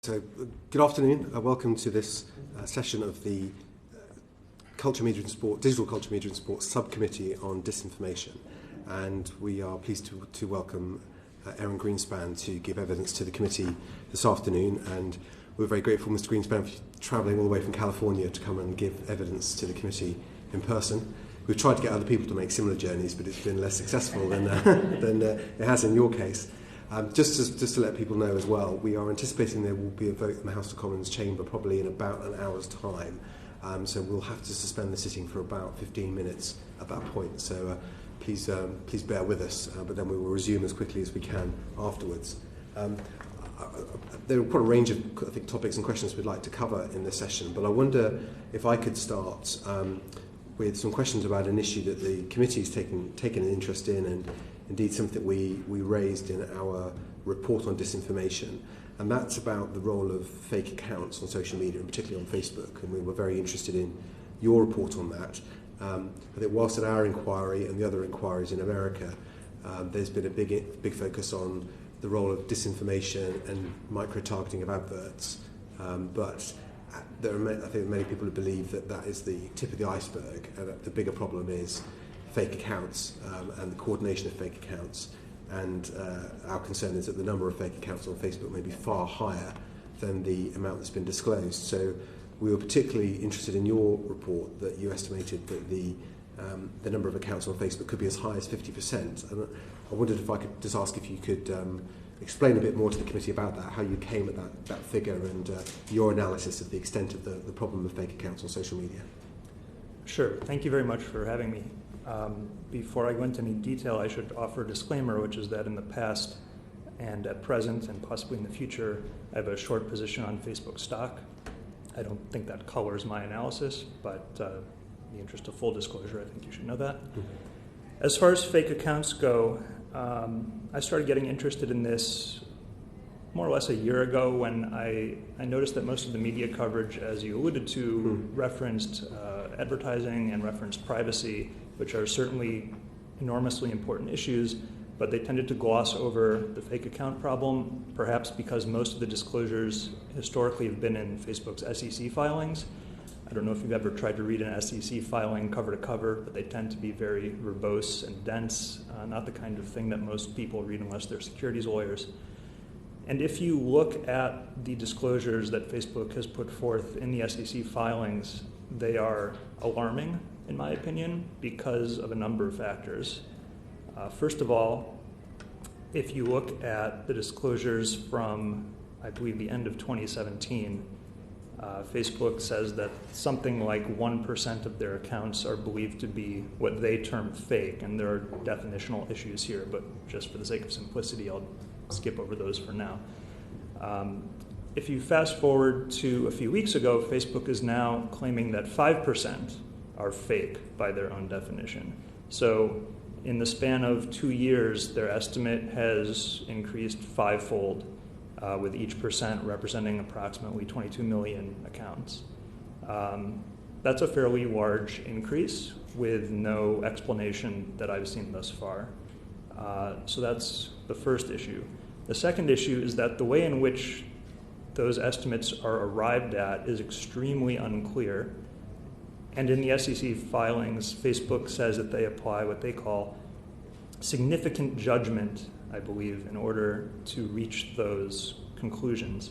So, good afternoon. Welcome to this session of the Culture, Media and Sport, Digital Culture, Media and Sport Subcommittee on Disinformation. And we are pleased to welcome Aaron Greenspan to give evidence to the committee this afternoon. And we're very grateful, Mr. Greenspan, for travelling all the way from California to come and give evidence to the committee in person. We've tried to get other people to make similar journeys, but it's been less successful than it has in your case. Just to let people know as well, we are anticipating there will be a vote in the House of Commons chamber probably in about an hour's time. So we'll have to suspend the sitting for about 15 minutes at that point. So please bear with us, but then we will resume as quickly as we can afterwards. There are quite a range of topics and questions we'd like to cover in this session, but I wonder if I could start with some questions about an issue that the committee has taken an interest in, and indeed something we raised in our report on disinformation, and that's about the role of fake accounts on social media, and particularly on Facebook, and we were very interested in your report on that. I think whilst at our inquiry and the other inquiries in America, there's been a big focus on the role of disinformation and micro-targeting of adverts, but there are I think many people who believe that is the tip of the iceberg, and that the bigger problem is fake accounts and the coordination of fake accounts. And our concern is that the number of fake accounts on Facebook may be far higher than the amount that's been disclosed. So we were particularly interested in your report that you estimated that the number of accounts on Facebook could be as high as 50%. And I wondered if I could just ask if you could explain a bit more to the committee about that, how you came at that figure, and your analysis of the extent of the problem of fake accounts on social media. Sure. Thank you very much for having me. Before I go into any detail, I should offer a disclaimer, which is that in the past and at present and possibly in the future, I have a short position on Facebook stock. I don't think that colors my analysis, but in the interest of full disclosure, I think you should know that. As far as fake accounts go, I started getting interested in this more or less a year ago when I noticed that most of the media coverage, as you alluded to, referenced advertising and referenced privacy, which are certainly enormously important issues, but they tended to gloss over the fake account problem, perhaps because most of the disclosures historically have been in Facebook's SEC filings. I don't know if you've ever tried to read an SEC filing cover to cover, but they tend to be very verbose and dense, not the kind of thing that most people read unless they're securities lawyers. And if you look at the disclosures that Facebook has put forth in the SEC filings, they are alarming, in my opinion, because of a number of factors. First of all, if you look at the disclosures from, I believe, the end of 2017, Facebook says that something like 1% of their accounts are believed to be what they term fake, and there are definitional issues here, but just for the sake of simplicity, I'll skip over those for now. If you fast forward to a few weeks ago, Facebook is now claiming that 5% are fake by their own definition. So in the span of 2 years, their estimate has increased fivefold, with each percent representing approximately 22 million accounts. That's a fairly large increase with no explanation that I've seen thus far. So that's the first issue. The second issue is that the way in which those estimates are arrived at is extremely unclear. And in the SEC filings, Facebook says that they apply what they call significant judgment, I believe, in order to reach those conclusions.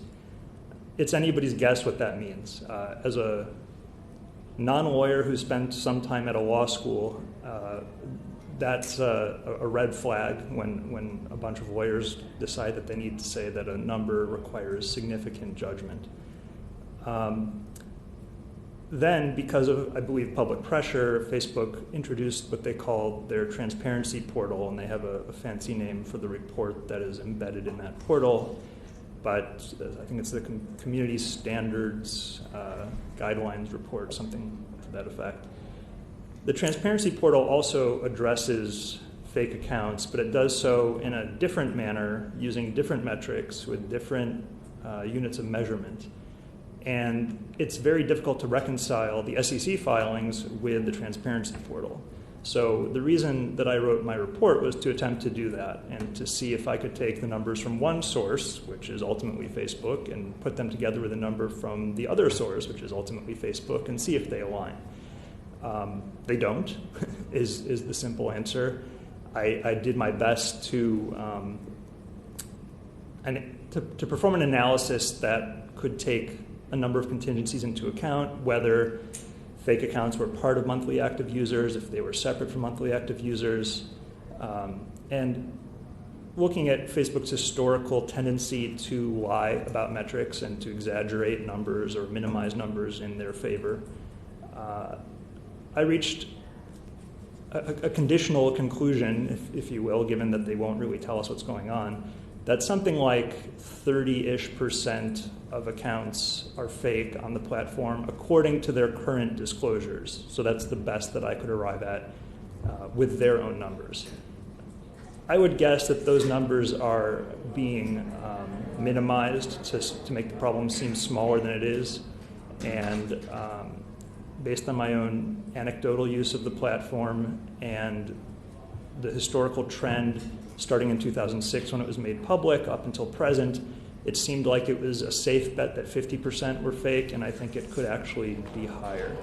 It's anybody's guess what that means. As a non-lawyer who spent some time at a law school, that's a red flag when a bunch of lawyers decide that they need to say that a number requires significant judgment. Then, because of, I believe, public pressure, Facebook introduced what they call their transparency portal, and they have a fancy name for the report that is embedded in that portal, but I think it's the Community Standards Guidelines report, something to that effect. The transparency portal also addresses fake accounts, but it does so in a different manner, using different metrics with different units of measurement. And it's very difficult to reconcile the SEC filings with the transparency portal. So the reason that I wrote my report was to attempt to do that and to see if I could take the numbers from one source, which is ultimately Facebook, and put them together with a number from the other source, which is ultimately Facebook, and see if they align. They don't, is the simple answer. I did my best to perform an analysis that could take a number of contingencies into account, whether fake accounts were part of monthly active users, if they were separate from monthly active users, and looking at Facebook's historical tendency to lie about metrics and to exaggerate numbers or minimize numbers in their favor. I reached a conditional conclusion, if you will, given that they won't really tell us what's going on, that something like 30-ish% of accounts are fake on the platform according to their current disclosures. So that's the best that I could arrive at with their own numbers. I would guess that those numbers are being minimized to make the problem seem smaller than it is. And based on my own anecdotal use of the platform and the historical trend starting in 2006 when it was made public up until present, it seemed like it was a safe bet that 50% were fake, and I think it could actually be higher.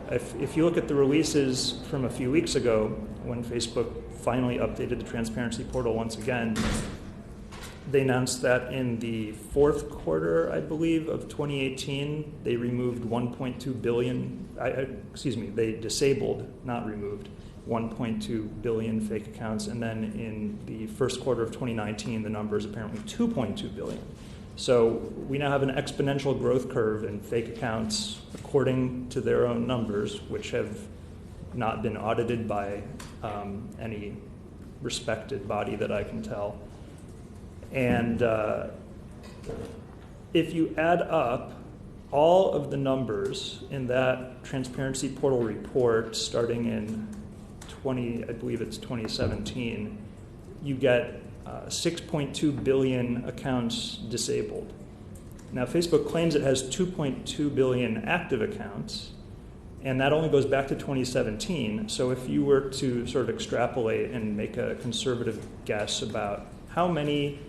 If you look at the releases from a few weeks ago, when Facebook finally updated the transparency portal once again, they announced that in the fourth quarter, I believe, of 2018, they removed 1.2 billion, they disabled, not removed, 1.2 billion fake accounts. And then in the first quarter of 2019, the number is apparently 2.2 billion. So we now have an exponential growth curve in fake accounts according to their own numbers, which have not been audited by any respected body that I can tell. And if you add up all of the numbers in that transparency portal report starting in 2017, you get 6.2 billion accounts disabled. Now, Facebook claims it has 2.2 billion active accounts, and that only goes back to 2017. So if you were to sort of extrapolate and make a conservative guess about how many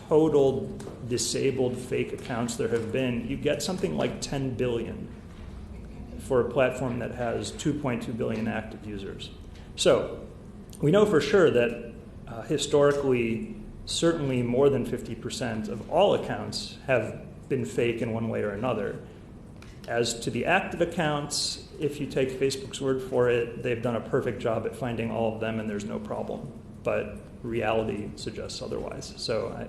total disabled fake accounts there have been, you get something like 10 billion for a platform that has 2.2 billion active users. So we know for sure that historically, certainly more than 50% of all accounts have been fake in one way or another. As to the active accounts, if you take Facebook's word for it, they've done a perfect job at finding all of them and there's no problem. But reality suggests otherwise. So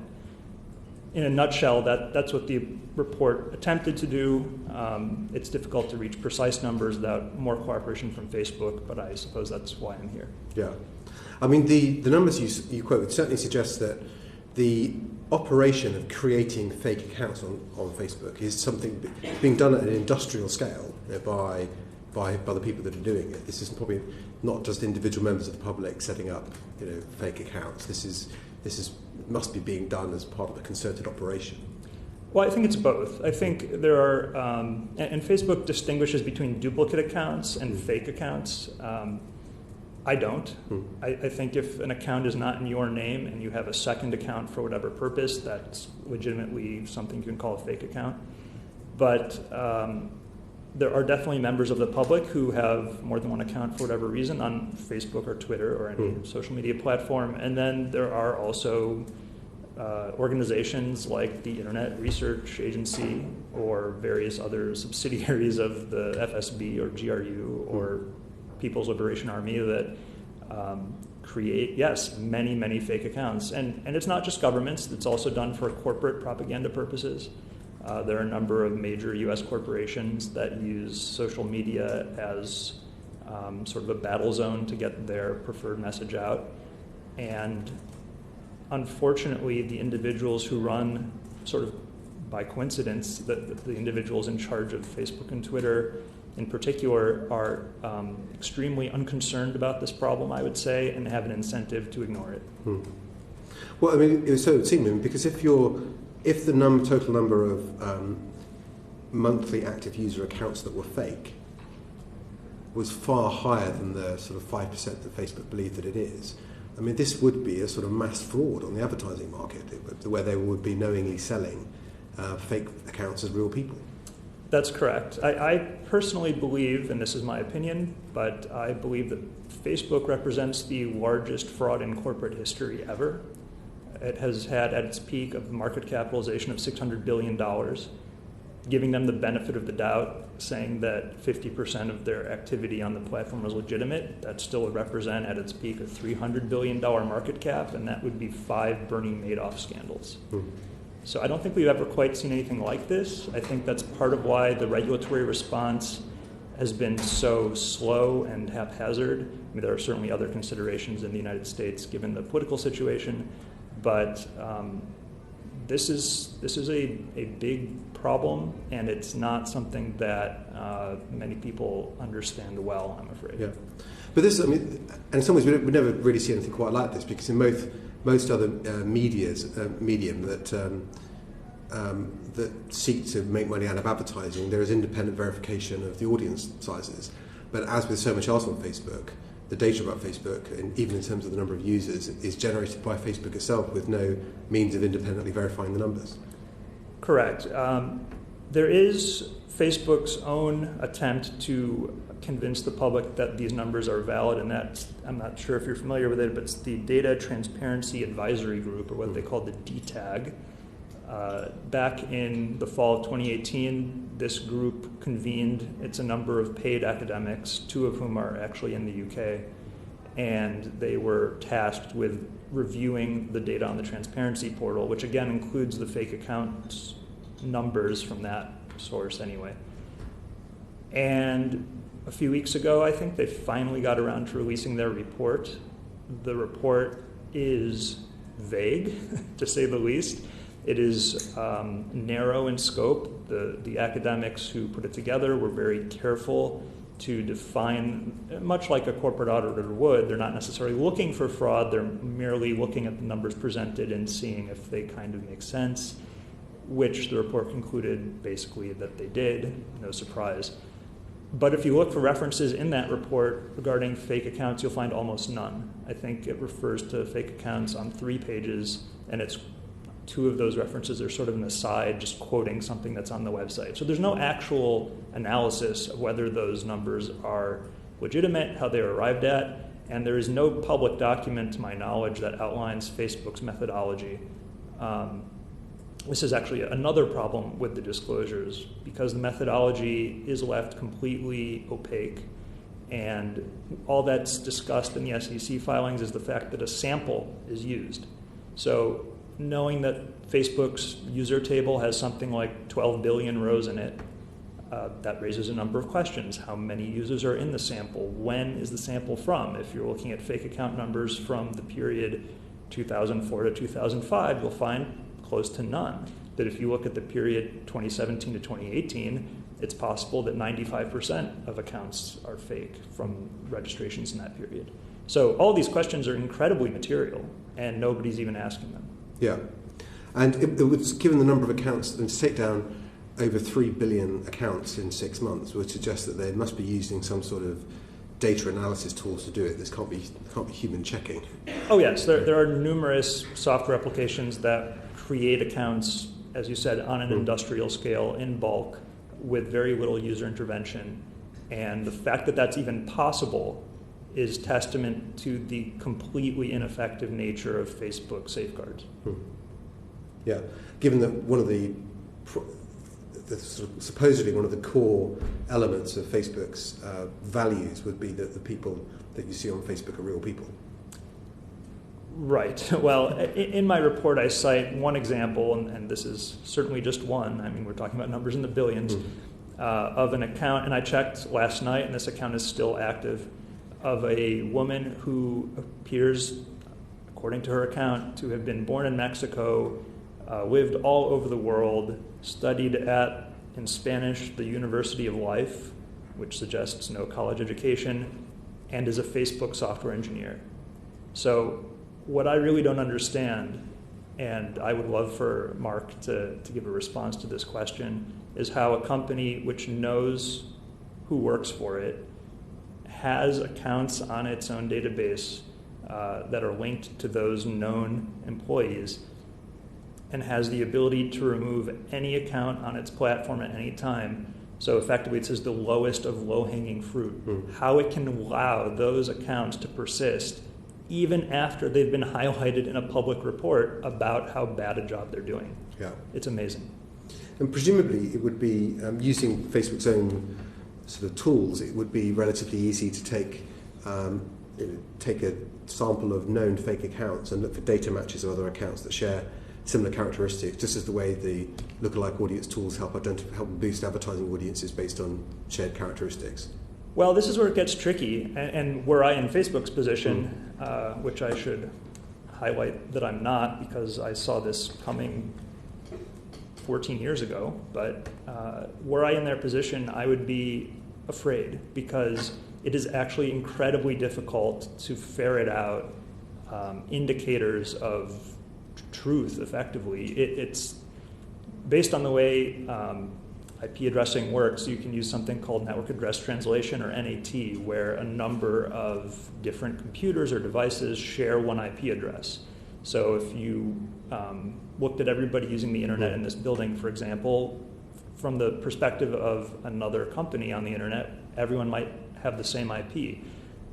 in a nutshell, that's what the report attempted to do. It's difficult to reach precise numbers without more cooperation from Facebook, but I suppose that's why I'm here. Yeah. I mean, the numbers you quote certainly suggest that the operation of creating fake accounts on Facebook is something being done at an industrial scale, you know, by the people that are doing it. This is probably not just individual members of the public setting up, you know, fake accounts. This must be being done as part of a concerted operation. Well, I think it's both. I think there are, and Facebook distinguishes between duplicate accounts and fake accounts. I don't. I think if an account is not in your name and you have a second account for whatever purpose, that's legitimately something you can call a fake account. But there are definitely members of the public who have more than one account for whatever reason on Facebook or Twitter or any social media platform. And then there are also organizations like the Internet Research Agency or various other subsidiaries of the FSB or GRU or People's Liberation Army that create, yes, many, many fake accounts. And it's not just governments. It's also done for corporate propaganda purposes. There are a number of major U.S. corporations that use social media as sort of a battle zone to get their preferred message out. And unfortunately, the individuals who run, sort of by coincidence, the individuals in charge of Facebook and Twitter in particular are extremely unconcerned about this problem, I would say, and have an incentive to ignore it. Well, I mean, it would seem, because if the total number of monthly active user accounts that were fake was far higher than the sort of 5% that Facebook believed that it is. I mean, this would be a sort of mass fraud on the advertising market, where they would be knowingly selling fake accounts as real people. That's correct. I personally believe, and this is my opinion, but I believe that Facebook represents the largest fraud in corporate history ever. It has had at its peak a market capitalization of $600 billion, giving them the benefit of the doubt, saying that 50% of their activity on the platform was legitimate. That still would represent at its peak a $300 billion market cap, and that would be 5 Bernie Madoff scandals. So I don't think we've ever quite seen anything like this. I think that's part of why the regulatory response has been so slow and haphazard. I mean, there are certainly other considerations in the United States given the political situation, but this is a big problem, and it's not something that many people understand well, I'm afraid. Yeah, but this, I mean, and in some ways we never really see anything quite like this, because in most other medium that seek to make money out of advertising, there is independent verification of the audience sizes. But as with so much else on Facebook, the data about Facebook, and even in terms of the number of users, is generated by Facebook itself with no means of independently verifying the numbers. Correct. There is Facebook's own attempt to convince the public that these numbers are valid, and that's, I'm not sure if you're familiar with it, but it's the Data Transparency Advisory Group, or what they call the DTAG. Back in the fall of 2018, this group convened. It's a number of paid academics, 2 of whom are actually in the UK, and they were tasked with reviewing the data on the transparency portal, which again includes the fake accounts numbers from that source anyway. And a few weeks ago, I think, they finally got around to releasing their report. The report is vague, to say the least. It is narrow in scope. The academics who put it together were very careful to define, much like a corporate auditor would. They're not necessarily looking for fraud. They're merely looking at the numbers presented and seeing if they kind of make sense, which the report concluded basically that they did. No surprise. But if you look for references in that report regarding fake accounts, you'll find almost none. I think it refers to fake accounts on 3 pages, and it's 2 of those references are sort of an aside, just quoting something that's on the website. So there's no actual analysis of whether those numbers are legitimate, how they were arrived at, and there is no public document, to my knowledge, that outlines Facebook's methodology. This is actually another problem with the disclosures, because the methodology is left completely opaque, and all that's discussed in the SEC filings is the fact that a sample is used. So knowing that Facebook's user table has something like 12 billion rows in it, that raises a number of questions. How many users are in the sample? When is the sample from? If you're looking at fake account numbers from the period 2004 to 2005, you'll find close to none. That if you look at the period 2017 to 2018, it's possible that 95% of accounts are fake from registrations in that period. So all these questions are incredibly material, and nobody's even asking them. Yeah, and it was, given the number of accounts, and to take down over 3 billion accounts in 6 months would suggest that they must be using some sort of data analysis tools to do it. This can't be human checking. Oh yes, there are numerous software applications that create accounts, as you said, on an industrial scale in bulk with very little user intervention. And the fact that that's even possible is testament to the completely ineffective nature of Facebook safeguards. Yeah, given that one of the sort of supposedly one of the core elements of Facebook's values would be that the people that you see on Facebook are real people. Right. Well, in my report, I cite one example, and this is certainly just one. I mean, we're talking about numbers in the billions, of an account, and I checked last night, and this account is still active, of a woman who appears, according to her account, to have been born in Mexico, lived all over the world, studied at, in Spanish, the University of Life, which suggests no college education, and is a Facebook software engineer. So what I really don't understand, and I would love for Mark to give a response to this question, is how a company which knows who works for it has accounts on its own database that are linked to those known employees, and has the ability to remove any account on its platform at any time. So effectively, it says the lowest of low-hanging fruit. How it can allow those accounts to persist even after they've been highlighted in a public report about how bad a job they're doing. Yeah. It's amazing. And presumably it would be, using Facebook's own sort of tools, it would be relatively easy to take a sample of known fake accounts and look for data matches of other accounts that share similar characteristics, just as the way the lookalike audience tools help boost advertising audiences based on shared characteristics. Well, this is where it gets tricky, and were I in Facebook's position, which I should highlight that I'm not, because I saw this coming 14 years ago, but were I in their position, I would be afraid, because it is actually incredibly difficult to ferret out indicators of truth effectively. It's based on the way IP addressing works. You can use something called network address translation, or NAT, where a number of different computers or devices share one IP address. So if you looked at everybody using the internet in this building, for example, from the perspective of another company on the internet, everyone might have the same IP.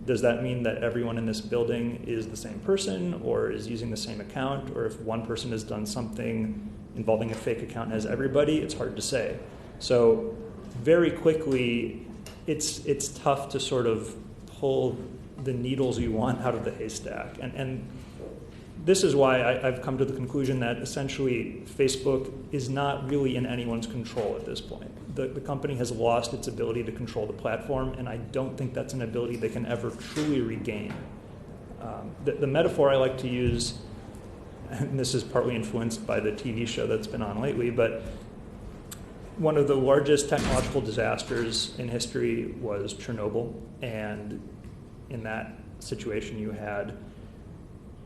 Does that mean that everyone in this building is the same person or is using the same account? Or if one person has done something involving a fake account as everybody, it's hard to say. So very quickly, it's tough to sort of pull the needles you want out of the haystack. And this is why I've come to the conclusion that essentially Facebook is not really in anyone's control at this point. The company has lost its ability to control the platform, and I don't think that's an ability they can ever truly regain. The metaphor I like to use, and this is partly influenced by the TV show that's been on lately, but one of the largest technological disasters in history was Chernobyl, and in that situation you had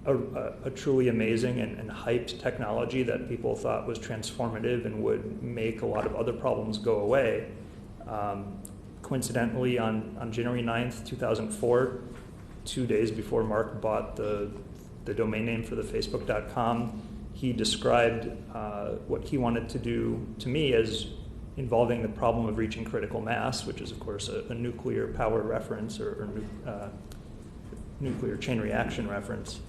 a truly amazing and hyped technology that people thought was transformative and would make a lot of other problems go away. Coincidentally, on January 9th, 2004, 2 days before Mark bought the domain name for the Facebook.com, he described what he wanted to do to me as involving the problem of reaching critical mass, which is, of course, a nuclear power reference or nuclear chain reaction reference.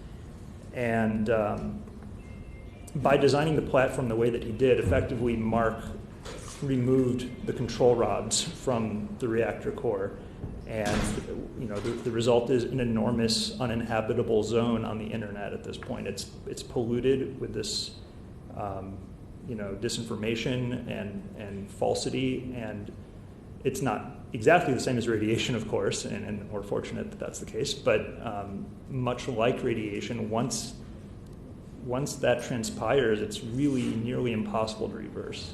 And by designing the platform the way that he did, effectively Mark removed the control rods from the reactor core. And the result is an enormous uninhabitable zone on the internet at this point. It's polluted with this disinformation and falsity, and it's not exactly the same as radiation, of course, and we're fortunate that that's the case, but much like radiation, once that transpires, it's really nearly impossible to reverse.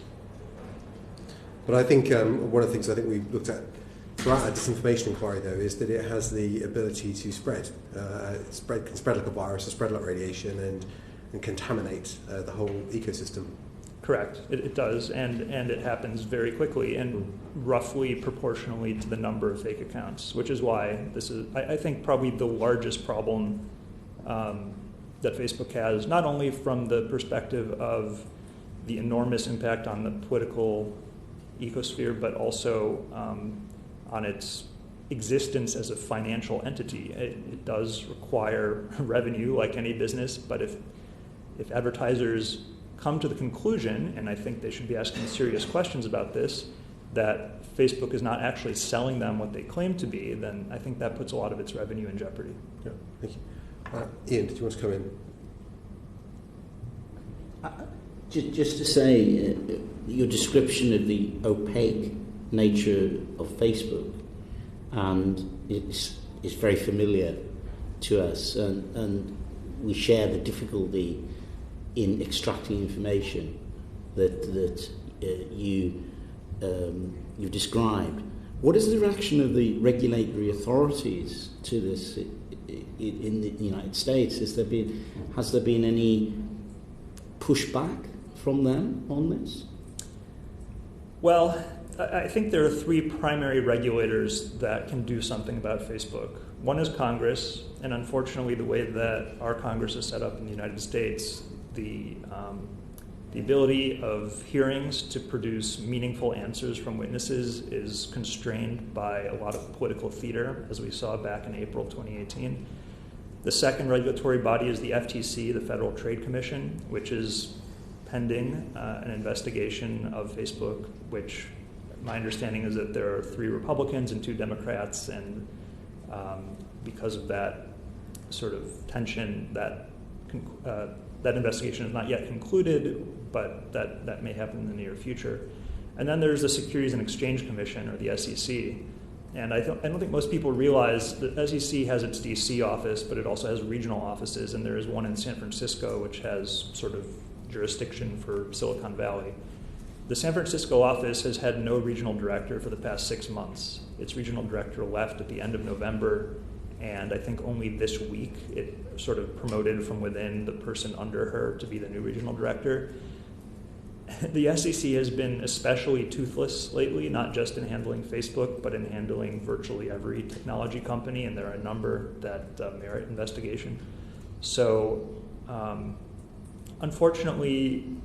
But I think one of the things I think we've looked at throughout our disinformation inquiry, though, is that it has the ability to spread. Can spread like a virus, or spread like radiation, and contaminate the whole ecosystem. Correct, it does, and it happens very quickly and roughly proportionally to the number of fake accounts, which is why this is, I think, probably the largest problem that Facebook has, not only from the perspective of the enormous impact on the political ecosphere, but also on its existence as a financial entity. It does require revenue like any business, but if advertisers come to the conclusion, and I think they should be asking serious questions about this, that Facebook is not actually selling them what they claim to be, then I think that puts a lot of its revenue in jeopardy. Yeah, thank you. Ian, did you want to come in? Just to say, your description of the opaque nature of Facebook, and it's very familiar to us, and we share the difficulty in extracting information that you've described. What is the reaction of the regulatory authorities to this in the United States? Has there been any pushback from them on this? Well, I think there are three primary regulators that can do something about Facebook. One is Congress, and unfortunately the way that our Congress is set up in the United States, the ability of hearings to produce meaningful answers from witnesses is constrained by a lot of political theater, as we saw back in April 2018. The second regulatory body is the FTC, the Federal Trade Commission, which is pending an investigation of Facebook, which my understanding is that there are 3 Republicans and 2 Democrats, and because of that sort of tension, that investigation is not yet concluded, but that may happen in the near future. And then there's the Securities and Exchange Commission, or the SEC. And I don't think most people realize that SEC has its DC office, but it also has regional offices, and there is one in San Francisco, which has sort of jurisdiction for Silicon Valley. The San Francisco office has had no regional director for the past 6 months. Its regional director left at the end of November, and I think only this week it sort of promoted from within the person under her to be the new regional director. The SEC has been especially toothless lately, not just in handling Facebook, but in handling virtually every technology company, and there are a number that merit investigation. So, unfortunately,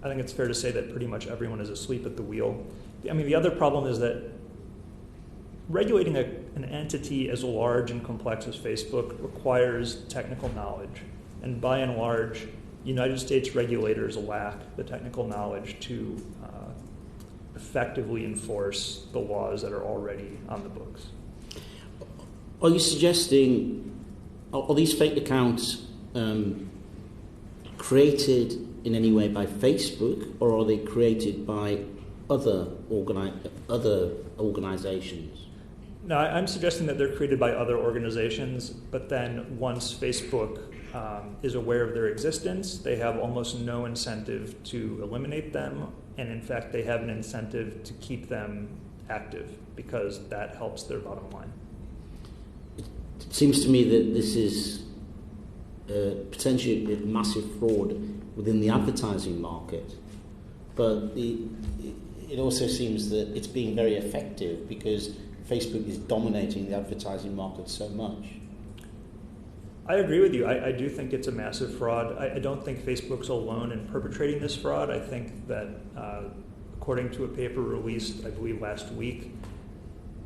I think it's fair to say that pretty much everyone is asleep at the wheel. I mean, the other problem is that regulating an entity as large and complex as Facebook requires technical knowledge, and by and large, United States regulators lack the technical knowledge to effectively enforce the laws that are already on the books. Are you suggesting, are these fake accounts created in any way by Facebook, or are they created by other organizations? No, I'm suggesting that they're created by other organizations, but then once Facebook is aware of their existence, they have almost no incentive to eliminate them, and in fact they have an incentive to keep them active because that helps their bottom line. It seems to me that this is potentially a massive fraud within the advertising market, but it also seems that it's being very effective because Facebook is dominating the advertising market so much. I agree with you. I do think it's a massive fraud. I don't think Facebook's alone in perpetrating this fraud. I think that according to a paper released, I believe, last week,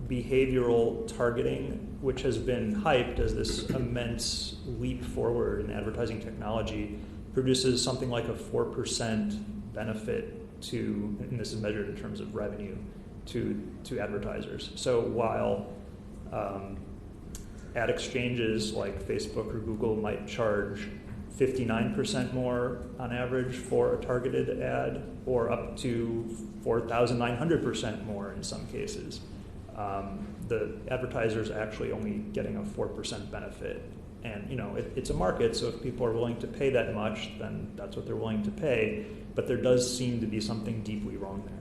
behavioral targeting, which has been hyped as this immense leap forward in advertising technology, produces something like a 4% benefit to, and this is measured in terms of revenue, to advertisers. So while ad exchanges like Facebook or Google might charge 59% more on average for a targeted ad, or up to 4,900% more in some cases, the advertiser's actually only getting a 4% benefit. And it's a market, so if people are willing to pay that much, then that's what they're willing to pay. But there does seem to be something deeply wrong there.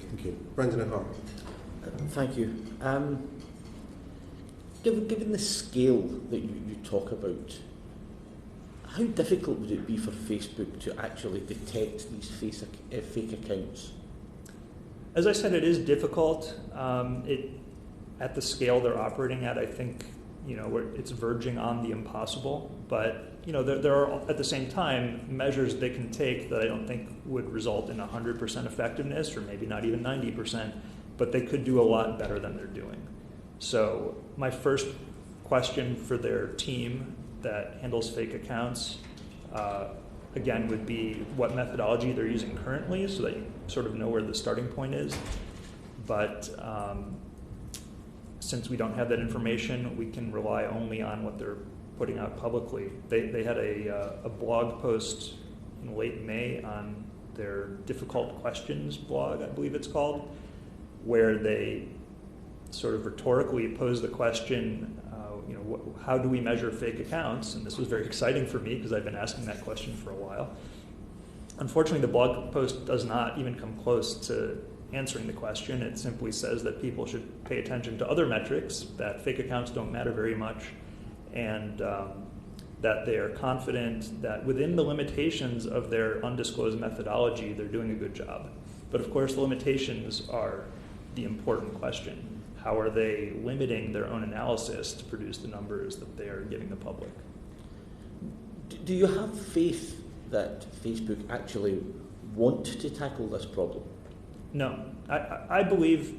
Thank you. Brendan O'Hara. Thank you. Given the scale that you talk about, how difficult would it be for Facebook to actually detect these fake accounts? As I said, it is difficult. At the scale they're operating at, I think it's verging on the impossible. But there are at the same time measures they can take that I don't think would result in 100% effectiveness, or maybe not even 90%. But they could do a lot better than they're doing. So my first question for their team that handles fake accounts, again, would be what methodology they're using currently, so that you sort of know where the starting point is. But since we don't have that information, we can rely only on what they're putting out publicly. They had a blog post in late May on their Difficult Questions blog, I believe it's called, where they sort of rhetorically posed the question, how do we measure fake accounts? And this was very exciting for me because I've been asking that question for a while. Unfortunately, the blog post does not even come close to answering the question. It simply says that people should pay attention to other metrics, that fake accounts don't matter very much, and that they are confident that within the limitations of their undisclosed methodology, they're doing a good job. But of course, the limitations are the important question. How are they limiting their own analysis to produce the numbers that they are giving the public? Do you have faith that Facebook actually want to tackle this problem? No. I believe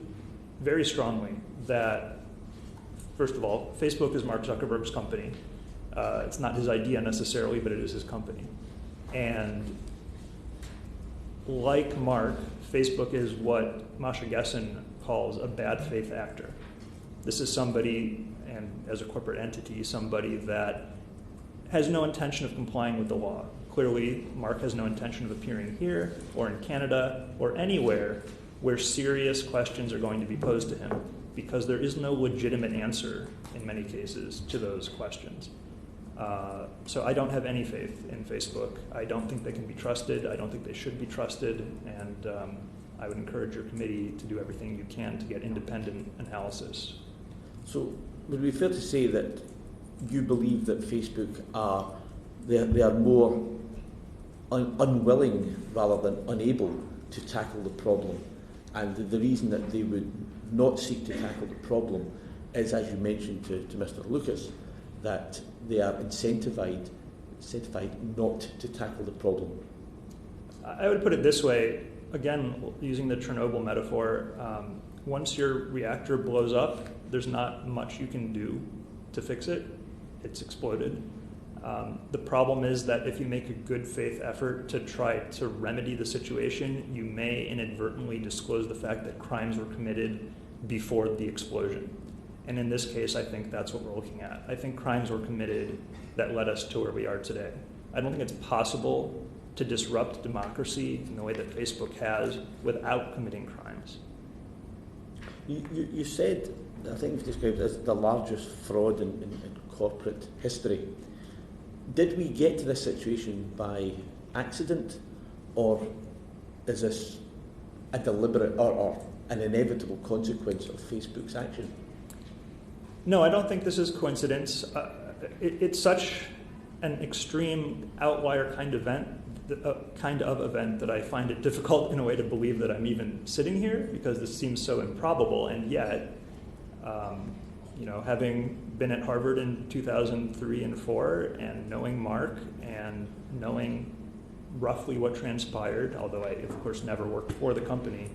very strongly that, first of all, Facebook is Mark Zuckerberg's company. It's not his idea necessarily, but it is his company. And like Mark, Facebook is what Masha Gessen calls a bad faith actor. This is somebody, and as a corporate entity, somebody that has no intention of complying with the law. Clearly, Mark has no intention of appearing here or in Canada or anywhere where serious questions are going to be posed to him, because there is no legitimate answer in many cases to those questions. So I don't have any faith in Facebook. I don't think they can be trusted. I don't think they should be trusted. And I would encourage your committee to do everything you can to get independent analysis. So would it be fair to say that you believe that Facebook they are more unwilling rather than unable to tackle the problem, and the reason that they would not seek to tackle the problem is, as you mentioned to Mr. Lucas, that they are incentivized not to tackle the problem? I would put it this way, again, using the Chernobyl metaphor, once your reactor blows up, there's not much you can do to fix it. It's exploded. The problem is that if you make a good faith effort to try to remedy the situation, you may inadvertently disclose the fact that crimes were committed before the explosion. And in this case, I think that's what we're looking at. I think crimes were committed that led us to where we are today. I don't think it's possible to disrupt democracy in the way that Facebook has without committing crimes. You said, I think you've described it as the largest fraud in corporate history. Did we get to this situation by accident, or is this a deliberate or an inevitable consequence of Facebook's action? No, I don't think this is coincidence. It's such an extreme outlier kind of event that I find it difficult in a way to believe that I'm even sitting here, because this seems so improbable. And yet, having been at Harvard in 2003 and 2004, and knowing Mark and knowing roughly what transpired, although I, of course, never worked for the company,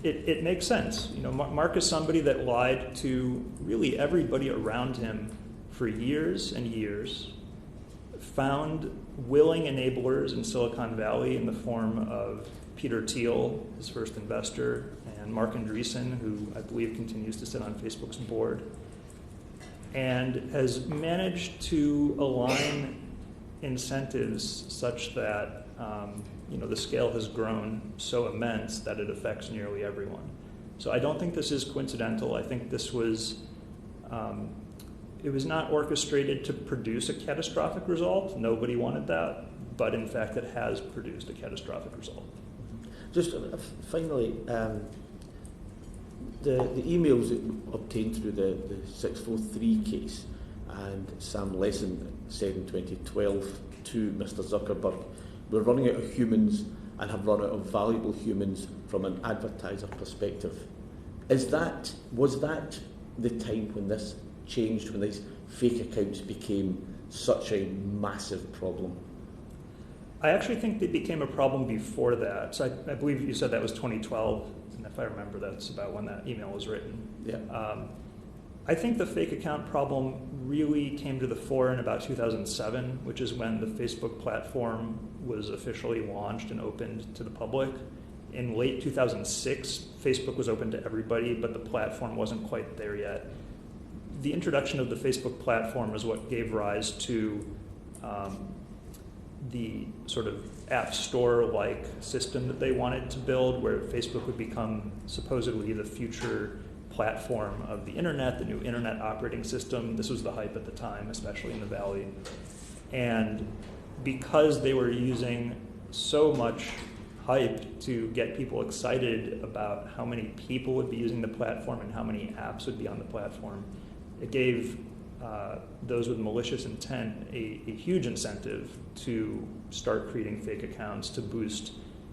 it makes sense. Mark is somebody that lied to really everybody around him for years and years, found willing enablers in Silicon Valley in the form of Peter Thiel, his first investor, and Mark Andreessen, who I believe continues to sit on Facebook's board, and has managed to align incentives such that the scale has grown so immense that it affects nearly everyone. So I don't think this is coincidental. I think this was, it was not orchestrated to produce a catastrophic result. Nobody wanted that, but in fact it has produced a catastrophic result. Just finally, the emails that obtained through the 643 case, and Sam Lesson said in 2012 to Mr. Zuckerberg, we're running out of humans and have run out of valuable humans from an advertiser perspective. Was that the time when this changed, when these fake accounts became such a massive problem? I actually think they became a problem before that. So I believe you said that was 2012, and if I remember, that's about when that email was written. Yeah. I think the fake account problem really came to the fore in about 2007, which is when the Facebook platform was officially launched and opened to the public. In late 2006, Facebook was open to everybody, but the platform wasn't quite there yet. The introduction of the Facebook platform is what gave rise to the sort of app store-like system that they wanted to build, where Facebook would become supposedly the future platform of the internet, the new internet operating system. This was the hype at the time, especially in the Valley. And because they were using so much hype to get people excited about how many people would be using the platform and how many apps would be on the platform, it gave those with malicious intent a huge incentive to start creating fake accounts to boost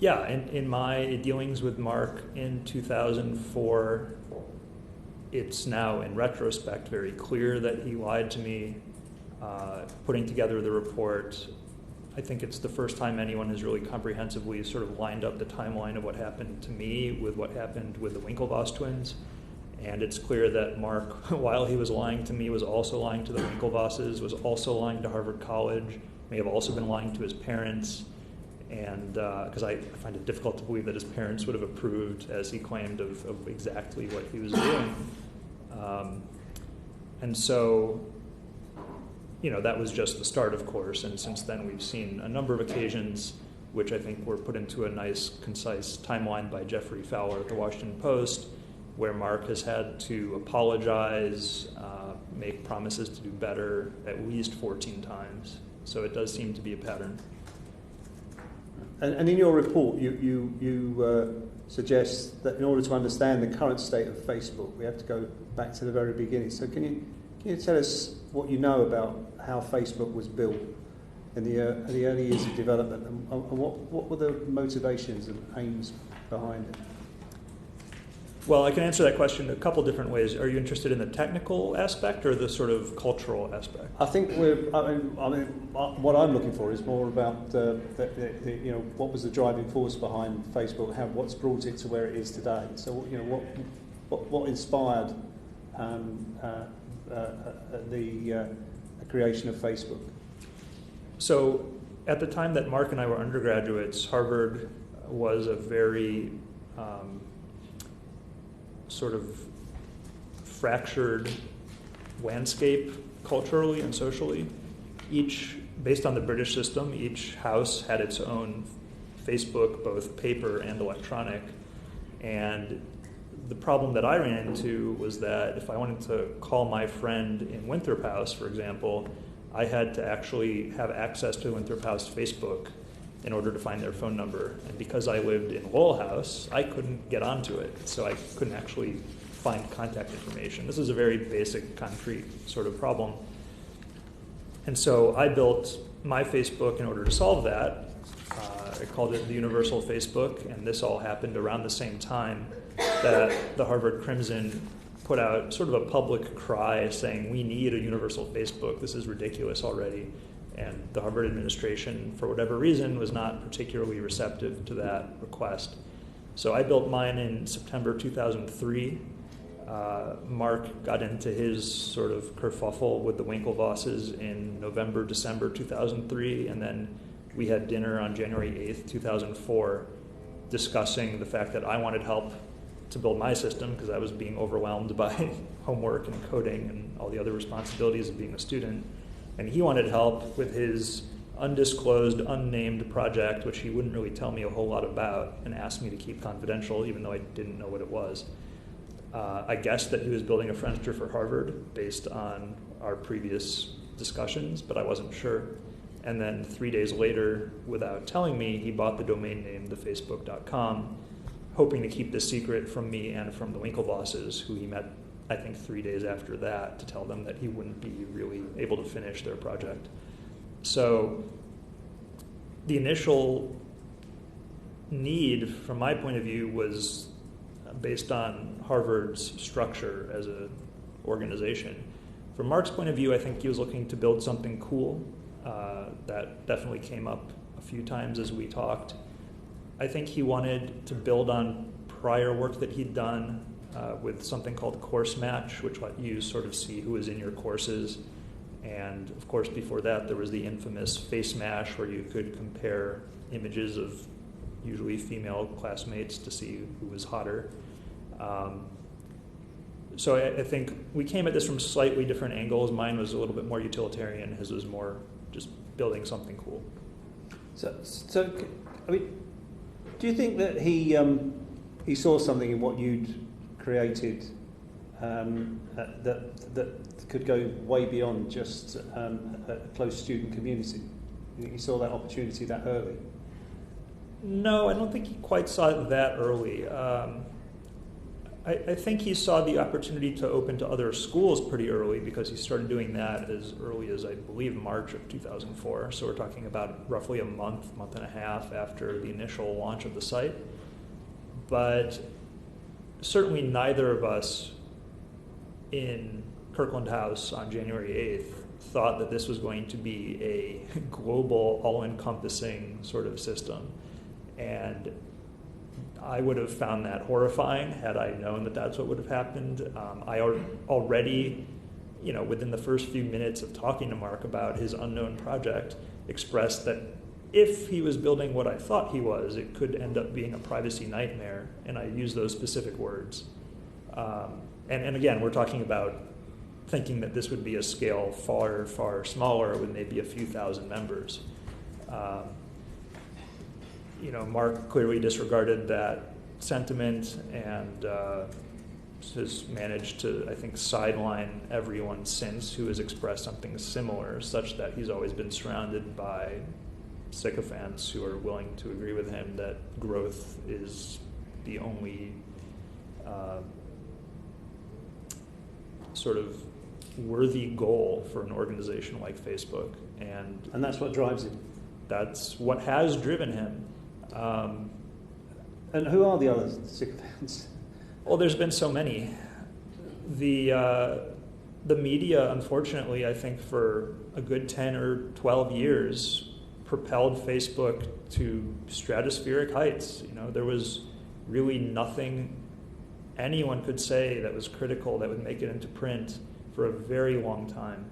Yeah, in my dealings with Mark in 2004, it's now, in retrospect, very clear that he lied to me. Putting together the report, I think it's the first time anyone has really comprehensively sort of lined up the timeline of what happened to me with what happened with the Winklevoss twins. And it's clear that Mark, while he was lying to me, was also lying to the Winklevosses, was also lying to Harvard College, may have also been lying to his parents. And because I find it difficult to believe that his parents would have approved, as he claimed, of exactly what he was doing. And so, that was just the start, of course. And since then, we've seen a number of occasions, which I think were put into a nice, concise timeline by Jeffrey Fowler at the Washington Post, where Mark has had to apologize, make promises to do better at least 14 times. So it does seem to be a pattern. And in your report, you suggest that in order to understand the current state of Facebook, we have to go back to the very beginning. So can you tell us what you know about how Facebook was built in the early years of development, and what were the motivations and aims behind it? Well, I can answer that question a couple different ways. Are you interested in the technical aspect or the sort of cultural aspect? I think what I'm looking for is more about what was the driving force behind Facebook, what's brought it to where it is today. So what inspired the creation of Facebook? So at the time that Mark and I were undergraduates, Harvard was a very sort of fractured landscape culturally and socially. Based on the British system, each house had its own Facebook, both paper and electronic. And the problem that I ran into was that if I wanted to call my friend in Winthrop House, for example, I had to actually have access to Winthrop House Facebook in order to find their phone number. And because I lived in Lowell House, I couldn't get onto it, so I couldn't actually find contact information. This is a very basic, concrete sort of problem. And so I built my Facebook in order to solve that. I called it the Universal Facebook, and this all happened around the same time that the Harvard Crimson put out sort of a public cry saying, we need a universal Facebook, this is ridiculous already. And the Harvard administration, for whatever reason, was not particularly receptive to that request. So I built mine in September 2003. Mark got into his sort of kerfuffle with the Winklevosses in November, December 2003, and then we had dinner on January 8th, 2004, discussing the fact that I wanted help to build my system because I was being overwhelmed by homework and coding and all the other responsibilities of being a student. And he wanted help with his undisclosed, unnamed project, which he wouldn't really tell me a whole lot about, and asked me to keep confidential, even though I didn't know what it was. I guessed that he was building a Friendster for Harvard based on our previous discussions, but I wasn't sure. And then 3 days later, without telling me, he bought the domain name, thefacebook.com, hoping to keep this secret from me and from the Winklevosses, who he met, I think, 3 days after that, to tell them that he wouldn't be really able to finish their project. So the initial need, from my point of view, was based on Harvard's structure as an organization. From Mark's point of view, I think he was looking to build something cool. That definitely came up a few times as we talked. I think he wanted to build on prior work that he'd done with something called Course Match, which let you sort of see who was in your courses. And of course, before that, there was the infamous Face Mash, where you could compare images of usually female classmates to see who was hotter. So I think we came at this from slightly different angles. Mine was a little bit more utilitarian. His was more just building something cool. So I mean, do you think that he saw something in what you'd created that could go way beyond just a close student community? You think he saw that opportunity that early? I think he saw the opportunity to open to other schools pretty early, because he started doing that as early as, I believe, March of 2004. So we're talking about roughly a month and a half after the initial launch of the site. But certainly neither of us in Kirkland House on January 8th thought that this was going to be a global, all-encompassing sort of system. And I would have found that horrifying had I known that that's what would have happened. I already, within the first few minutes of talking to Mark about his unknown project, expressed that if he was building what I thought he was, it could end up being a privacy nightmare, and I use those specific words. And again, we're talking about thinking that this would be a scale far, far smaller with maybe a few thousand members. Mark clearly disregarded that sentiment and has managed to, I think, sideline everyone since who has expressed something similar, such that he's always been surrounded by sycophants who are willing to agree with him that growth is the only sort of worthy goal for an organization like Facebook. And that's what drives him. That's what has driven him. And who are the other sycophants? Well, there's been so many. The media, unfortunately, I think for a good 10 or 12 years, propelled Facebook to stratospheric heights. There was really nothing anyone could say that was critical that would make it into print for a very long time.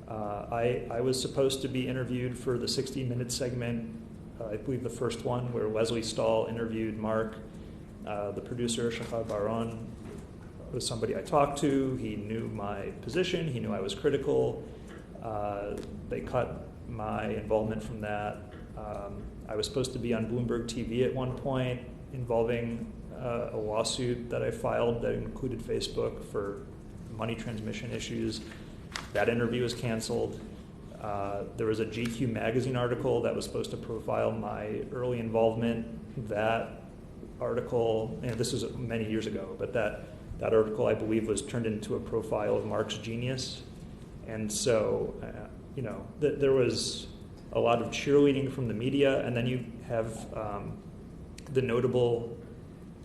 I was supposed to be interviewed for the 60-minute segment, I believe the first one, where Leslie Stahl interviewed Mark. The producer, Shachar Baron, was somebody I talked to. He knew my position. He knew I was critical. They cut my involvement from that. I was supposed to be on Bloomberg TV at one point, involving a lawsuit that I filed that included Facebook for money transmission issues. That interview was canceled. There was a GQ magazine article that was supposed to profile my early involvement. That article, and this was many years ago, but that article, I believe, was turned into a profile of Mark's genius. And so, there was a lot of cheerleading from the media, and then you have the notable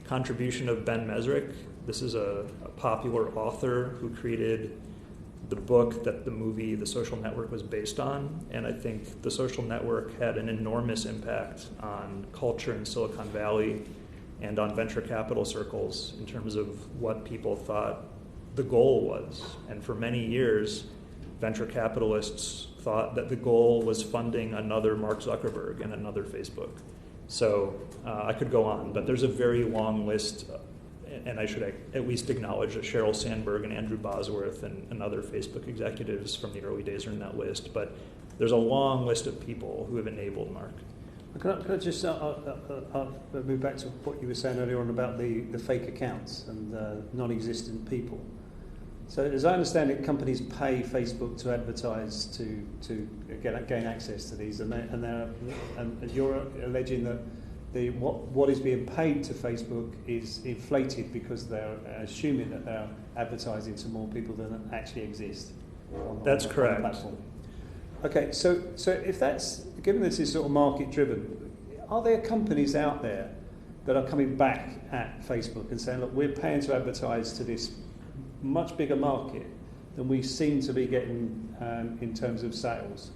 contribution of Ben Mesrick. This is a popular author who created the book that the movie The Social Network was based on, and I think The Social Network had an enormous impact on culture in Silicon Valley and on venture capital circles in terms of what people thought the goal was. And for many years, venture capitalists thought that the goal was funding another Mark Zuckerberg and another Facebook. So I could go on, but there's a very long list, and I should at least acknowledge that Sheryl Sandberg and Andrew Bosworth and other Facebook executives from the early days are in that list. But there's a long list of people who have enabled Mark. Can I just move back to what you were saying earlier on about the fake accounts and non-existent people? So as I understand it, companies pay Facebook to advertise to gain access to these, and you're alleging that what is being paid to Facebook is inflated because they're assuming that they're advertising to more people than actually exist. That's correct. On the platform. Okay, so if that's, given this is sort of market driven, are there companies out there that are coming back at Facebook and saying, look, we're paying to advertise to this much bigger market than we seem to be getting in terms of sales?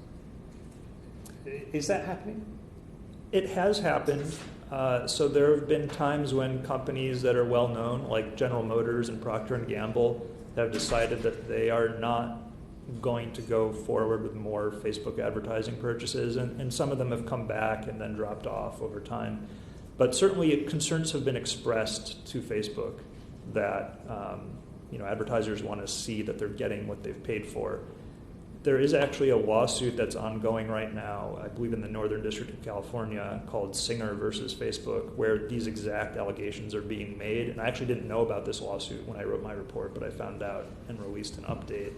Is that happening? It has happened. So there have been times when companies that are well known, like General Motors and Procter & Gamble, have decided that they are not going to go forward with more Facebook advertising purchases, and some of them have come back and then dropped off over time. But certainly concerns have been expressed to Facebook that advertisers want to see that they're getting what they've paid for. There is actually a lawsuit that's ongoing right now, I believe in the Northern District of California, called Singer versus Facebook, where these exact allegations are being made. And I actually didn't know about this lawsuit when I wrote my report, but I found out and released an update.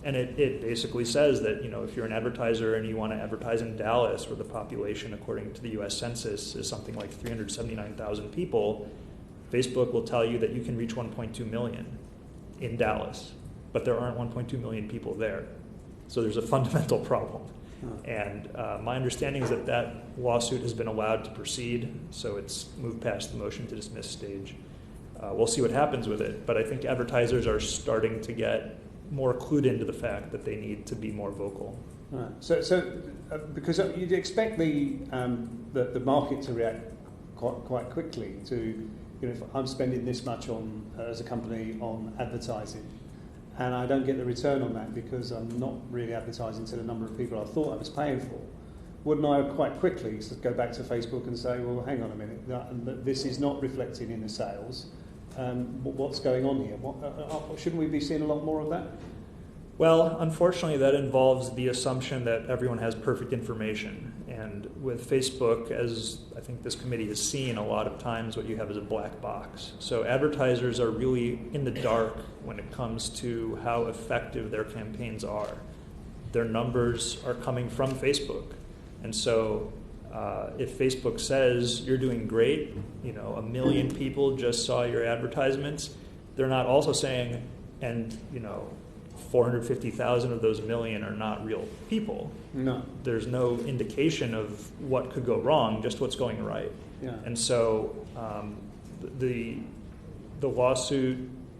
And it basically says that, if you're an advertiser and you want to advertise in Dallas, where the population, according to the U.S. Census, is something like 379,000 people, Facebook will tell you that you can reach 1.2 million in Dallas, but there aren't 1.2 million people there. So there's a fundamental problem. And my understanding is that that lawsuit has been allowed to proceed, so it's moved past the motion to dismiss stage. We'll see what happens with it, but I think advertisers are starting to get more clued into the fact that they need to be more vocal. Right. So because you'd expect the market to react quite quickly to, you know, if I'm spending this much on as a company on advertising, and I don't get the return on that because I'm not really advertising to the number of people I thought I was paying for, wouldn't I quite quickly go back to Facebook and say, well, hang on a minute, this is not reflecting in the sales. What's going on here? Shouldn't we be seeing a lot more of that? Well, unfortunately, that involves the assumption that everyone has perfect information. And with Facebook, as I think this committee has seen a lot of times, what you have is a black box. So advertisers are really in the dark when it comes to how effective their campaigns are. Their numbers are coming from Facebook. And so if Facebook says you're doing great, you know, 1 million people just saw your advertisements, they're not also saying, and, you know, 450,000 of those million are not real people. No. There's no indication of what could go wrong, just what's going right. Yeah. And so the lawsuit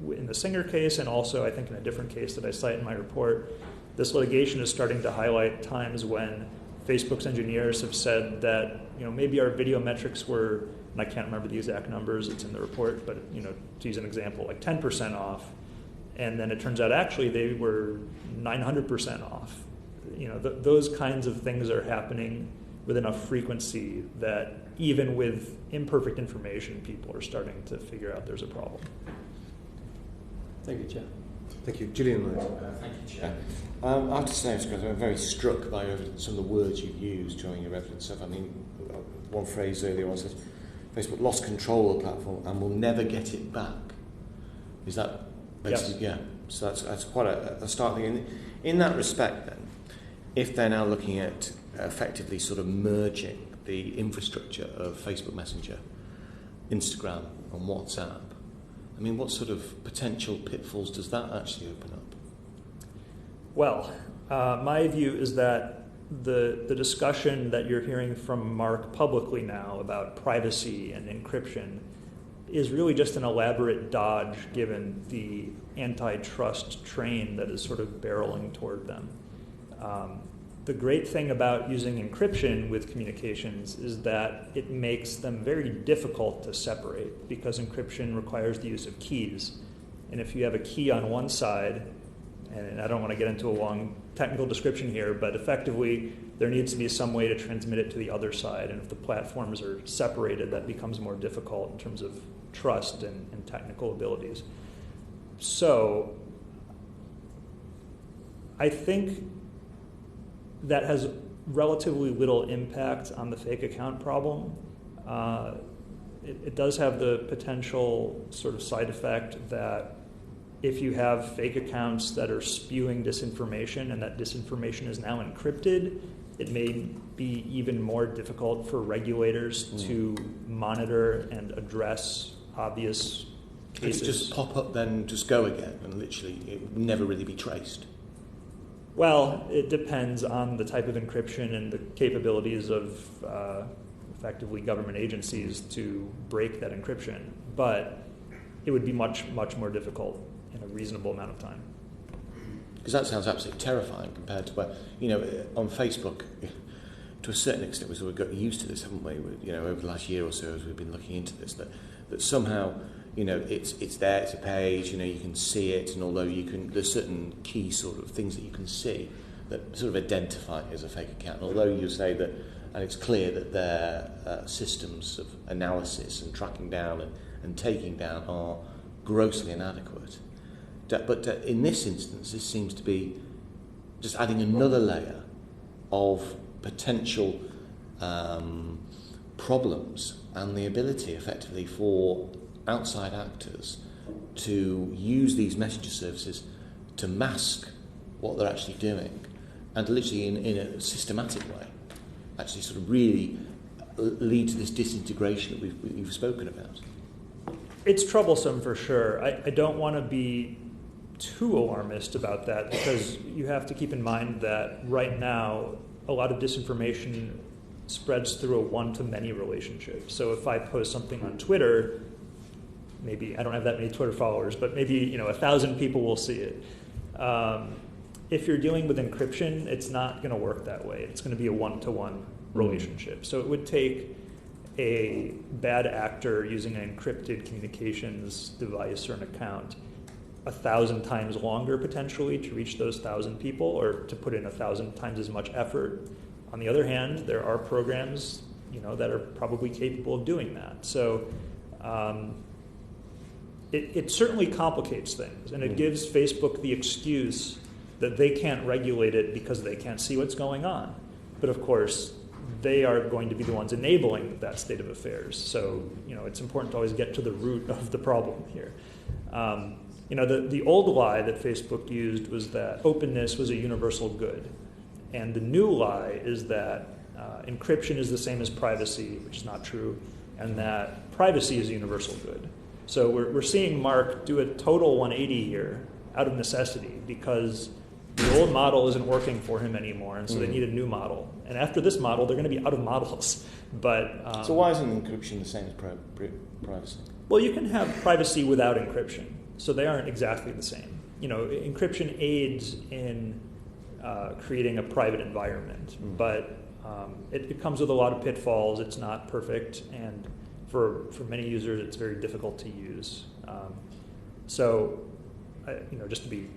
in the Singer case, and also I think in a different case that I cite in my report, this litigation is starting to highlight times when Facebook's engineers have said that, you know, maybe our video metrics were, and I can't remember the exact numbers, it's in the report, but, you know, to use an example, like 10% off. And then it turns out actually they were 900% off. You know, those kinds of things are happening with enough frequency that even with imperfect information, people are starting to figure out there's a problem. Thank you, Chair. Thank you. Gillian. Thank you, Chair. I have to say, I'm very struck by some of the words you've used during your evidence. I mean, one phrase earlier on says, Facebook lost control of the platform and will never get it back. Is that basically, yes. Yeah. So that's quite a start thing. In that respect, then, if they're now looking at effectively sort of merging the infrastructure of Facebook Messenger, Instagram, and WhatsApp, I mean, what sort of potential pitfalls does that actually open up? Well, my view is that the discussion that you're hearing from Mark publicly now about privacy and encryption is really just an elaborate dodge given the antitrust train that is sort of barreling toward them. The great thing about using encryption with communications is that it makes them very difficult to separate because encryption requires the use of keys. And if you have a key on one side, and I don't want to get into a long technical description here, but effectively there needs to be some way to transmit it to the other side. And if the platforms are separated, that becomes more difficult in terms of trust and technical abilities. So I think that has relatively little impact on the fake account problem. It does have the potential sort of side effect that if you have fake accounts that are spewing disinformation and that disinformation is now encrypted, it may be even more difficult for regulators to monitor and address obvious cases. Could it just pop up then just go again and literally it would never really be traced? Well, it depends on the type of encryption and the capabilities of effectively government agencies to break that encryption, but it would be much, much more difficult in a reasonable amount of time. Because that sounds absolutely terrifying compared to where, you know, on Facebook, to a certain extent, we've sort of got used to this, haven't we? You know, over the last year or so, as we've been looking into this, that somehow, you know, it's there, it's a page, you know, you can see it, and although there's certain key sort of things that you can see that sort of identify it as a fake account. And although you say that, and it's clear that their systems of analysis and tracking down and taking down are grossly inadequate. But in this instance, this seems to be just adding another layer of potential problems and the ability, effectively, for outside actors to use these messenger services to mask what they're actually doing and literally in a systematic way actually sort of really lead to this disintegration that we've spoken about. It's troublesome for sure. I don't want to be too alarmist about that, because you have to keep in mind that right now a lot of disinformation spreads through a one-to-many relationship. So if I post something on Twitter, maybe I don't have that many Twitter followers, but maybe 1,000 people will see it. If you're dealing with encryption, it's not going to work that way. It's going to be a one-to-one relationship. So it would take a bad actor using an encrypted communications device or an account 1,000 times longer potentially to reach those 1,000 people, or to put in 1,000 times as much effort. On the other hand, there are programs that are probably capable of doing that. So it certainly complicates things, and it gives Facebook the excuse that they can't regulate it because they can't see what's going on. But of course, they are going to be the ones enabling that state of affairs. So it's important to always get to the root of the problem here. The old lie that Facebook used was that openness was a universal good. And the new lie is that encryption is the same as privacy, which is not true, and that privacy is a universal good. So we're seeing Mark do a total 180 here out of necessity, because the old model isn't working for him anymore, and so they need a new model. And after this model, they're going to be out of models. But so why isn't encryption the same as privacy? Well, you can have privacy without encryption, so they aren't exactly the same. Encryption aids in creating a private environment, but it comes with a lot of pitfalls. It's not perfect, and for many users, it's very difficult to use. Just to be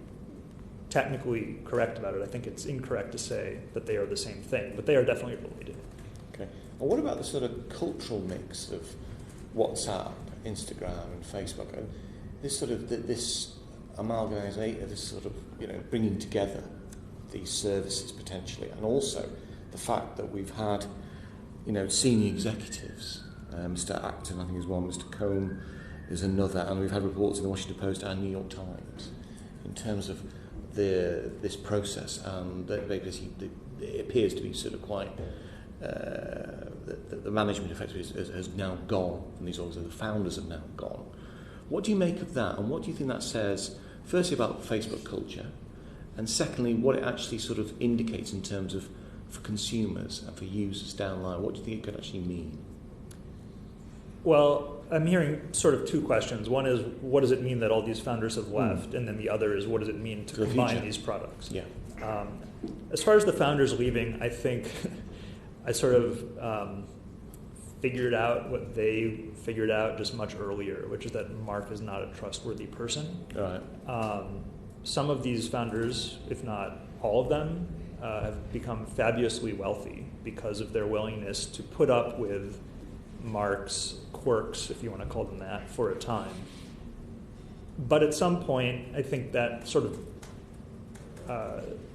technically correct about it, I think it's incorrect to say that they are the same thing, but they are definitely related. Okay. Well, what about the sort of cultural mix of WhatsApp, Instagram, and Facebook? And this sort of this amalgamation, this sort of bringing together these services potentially, and also the fact that we've had senior executives, Mr. Acton, I think is one, Mr. Combe is another, and we've had reports in the Washington Post and New York Times in terms of this process, and that it appears to be sort of quite the management effectively has now gone from these organizations. The founders have now gone. What do you make of that, and what do you think that says, firstly, about Facebook culture, and secondly, what it actually sort of indicates in terms of for consumers and for users down the line? What do you think it could actually mean? Well, I'm hearing sort of two questions. One is, what does it mean that all these founders have left? And then the other is, what does it mean to combine these products? Yeah. As far as the founders leaving, I think I sort of figured out what they figured out just much earlier, which is that Mark is not a trustworthy person. Right. Some of these founders, if not all of them, have become fabulously wealthy because of their willingness to put up with Mark's quirks, if you want to call them that, for a time. But at some point, I think that sort of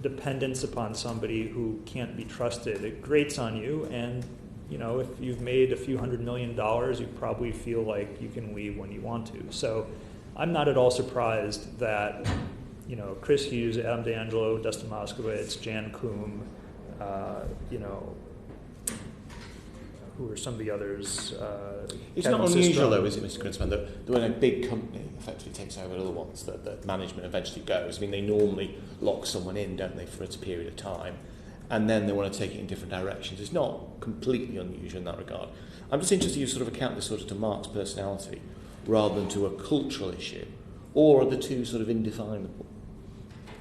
dependence upon somebody who can't be trusted, it grates on you, and if you've made a few $100 million, you probably feel like you can leave when you want to. So I'm not at all surprised that Chris Hughes, Adam D'Angelo, Dustin Moskowitz, Jan Koum, who are some of the others? It's not unusual, though, is it, Mr. Greenspan, that when a big company effectively takes over other ones, that management eventually goes. I mean, they normally lock someone in, don't they, for a period of time, and then they want to take it in different directions. It's not completely unusual in that regard. I'm just interested you sort of account this sort of to Mark's personality rather than to a cultural issue, or are the two sort of indefinable?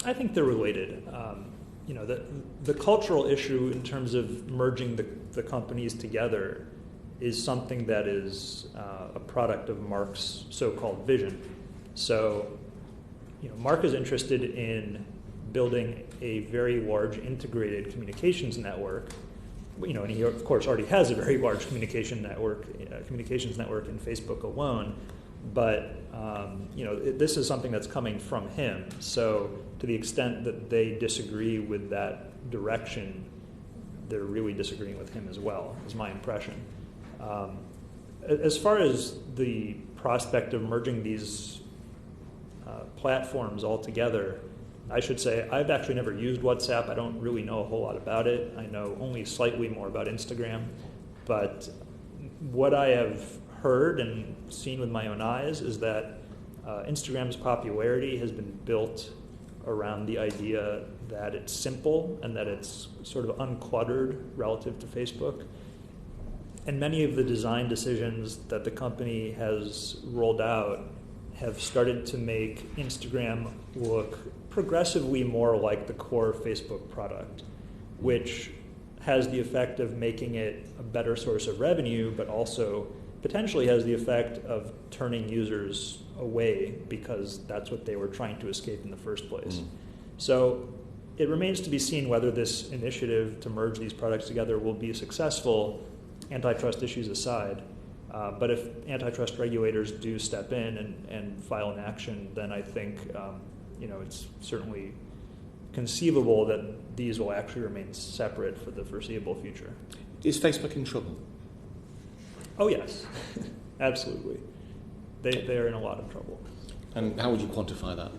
I think they're related. The cultural issue in terms of merging the companies together is something that is a product of Mark's so-called vision. So, Mark is interested in building a very large integrated communications network. And he of course already has a very large communications network in Facebook alone. But this is something that's coming from him. So to the extent that they disagree with that direction, they're really disagreeing with him as well, is my impression. As far as the prospect of merging these platforms all together, I should say I've actually never used WhatsApp. I don't really know a whole lot about it. I know only slightly more about Instagram. But what I have heard and seen with my own eyes is that Instagram's popularity has been built around the idea that it's simple and that it's sort of uncluttered relative to Facebook. And many of the design decisions that the company has rolled out have started to make Instagram look progressively more like the core Facebook product, which has the effect of making it a better source of revenue, but also potentially has the effect of turning users away because that's what they were trying to escape in the first place. So it remains to be seen whether this initiative to merge these products together will be successful, antitrust issues aside. But if antitrust regulators do step in and file an action, then I think it's certainly conceivable that these will actually remain separate for the foreseeable future. Is Facebook in trouble? Oh yes, absolutely. They are in a lot of trouble. And how would you quantify that?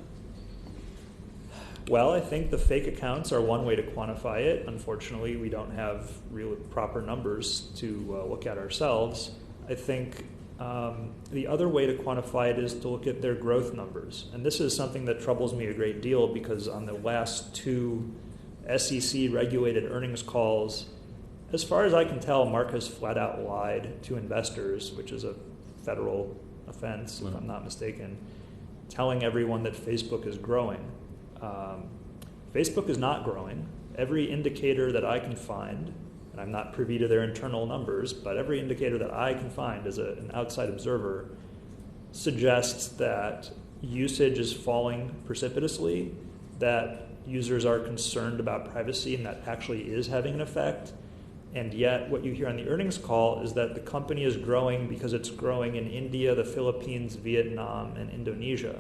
Well, I think the fake accounts are one way to quantify it. Unfortunately, we don't have real proper numbers to look at ourselves. I think the other way to quantify it is to look at their growth numbers. And this is something that troubles me a great deal because on the last two SEC-regulated earnings calls, as far as I can tell, Mark has flat out lied to investors, which is a federal offense, if I'm not mistaken, telling everyone that Facebook is growing. Facebook is not growing. Every indicator that I can find, and I'm not privy to their internal numbers, but every indicator that I can find as an outside observer suggests that usage is falling precipitously, that users are concerned about privacy, and that actually is having an effect. And yet what you hear on the earnings call is that the company is growing because it's growing in India, the Philippines, Vietnam, and Indonesia.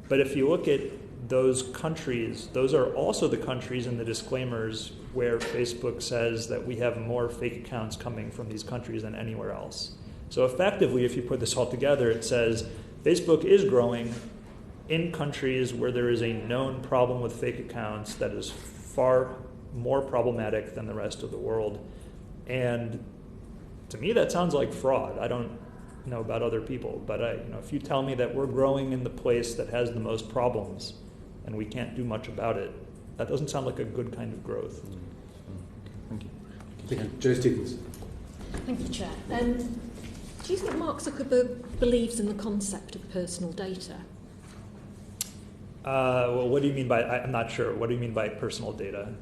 But if you look at those countries, those are also the countries in the disclaimers where Facebook says that we have more fake accounts coming from these countries than anywhere else. So effectively, if you put this all together, it says Facebook is growing in countries where there is a known problem with fake accounts that is far more problematic than the rest of the world. And to me, that sounds like fraud. I don't know about other people, but if you tell me that we're growing in the place that has the most problems and we can't do much about it, that doesn't sound like a good kind of growth. Thank you. Thank you. Joe Stevens. Thank you, Chair. Do you think Mark Zuckerberg believes in the concept of personal data? Well, what do you mean by, I'm not sure, what do you mean by personal data?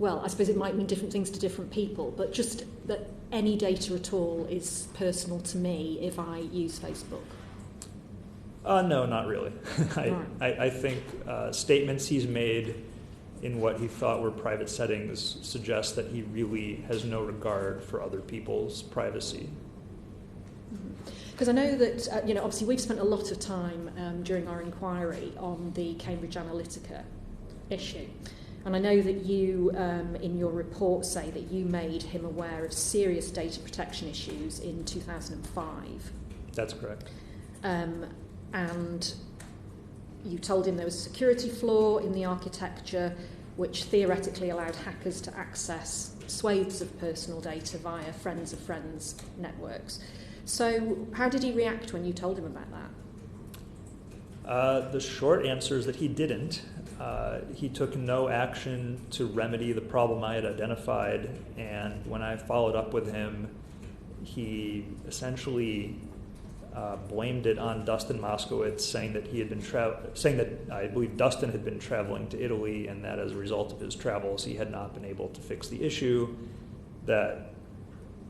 Well, I suppose it might mean different things to different people, but just that any data at all is personal to me if I use Facebook. No, not really. I think statements he's made in what he thought were private settings suggest that he really has no regard for other people's privacy. Because I know that, obviously we've spent a lot of time during our inquiry on the Cambridge Analytica issue. And I know that you, in your report, say that you made him aware of serious data protection issues in 2005. That's correct. And you told him there was a security flaw in the architecture which theoretically allowed hackers to access swathes of personal data via friends of friends networks. So how did he react when you told him about that? The short answer is that he didn't. He took no action to remedy the problem I had identified, and when I followed up with him, he essentially blamed it on Dustin Moskowitz, saying that he had been saying that I believe Dustin had been traveling to Italy, and that as a result of his travels, he had not been able to fix the issue. That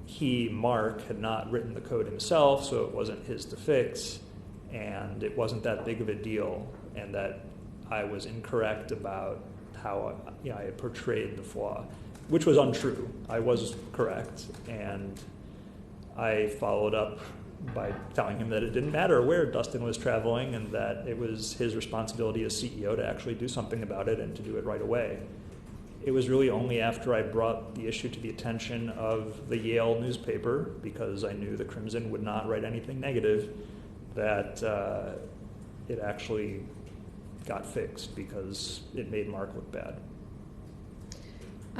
he, Mark, had not written the code himself, so it wasn't his to fix, and it wasn't that big of a deal, and that I was incorrect about how I had portrayed the flaw, which was untrue. I was correct, and I followed up by telling him that it didn't matter where Dustin was traveling and that it was his responsibility as CEO to actually do something about it and to do it right away. It was really only after I brought the issue to the attention of the Yale newspaper, because I knew the Crimson would not write anything negative, that it actually got fixed, because it made Mark look bad.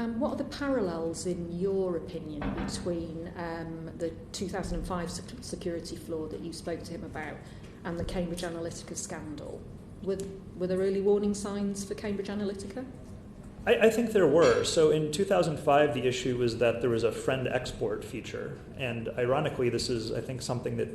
What are the parallels, in your opinion, between the 2005 security flaw that you spoke to him about and the Cambridge Analytica scandal? Were there early warning signs for Cambridge Analytica? I think there were. So in 2005, the issue was that there was a friend export feature. And ironically, this is, I think, something that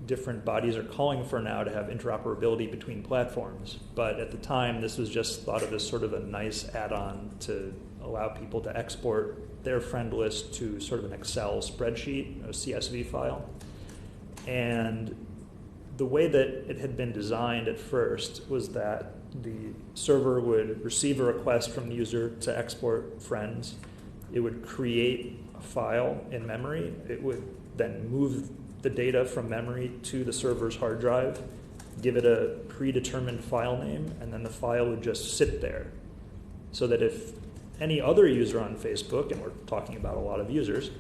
different bodies are calling for now, to have interoperability between platforms. But at the time, this was just thought of as sort of a nice add-on to allow people to export their friend list to sort of an Excel spreadsheet, a CSV file. And the way that it had been designed at first was that the server would receive a request from the user to export friends. It would create a file in memory. It would then move the data from memory to the server's hard drive, give it a predetermined file name, and then the file would just sit there. So that if any other user on Facebook, and we're talking about a lot of users,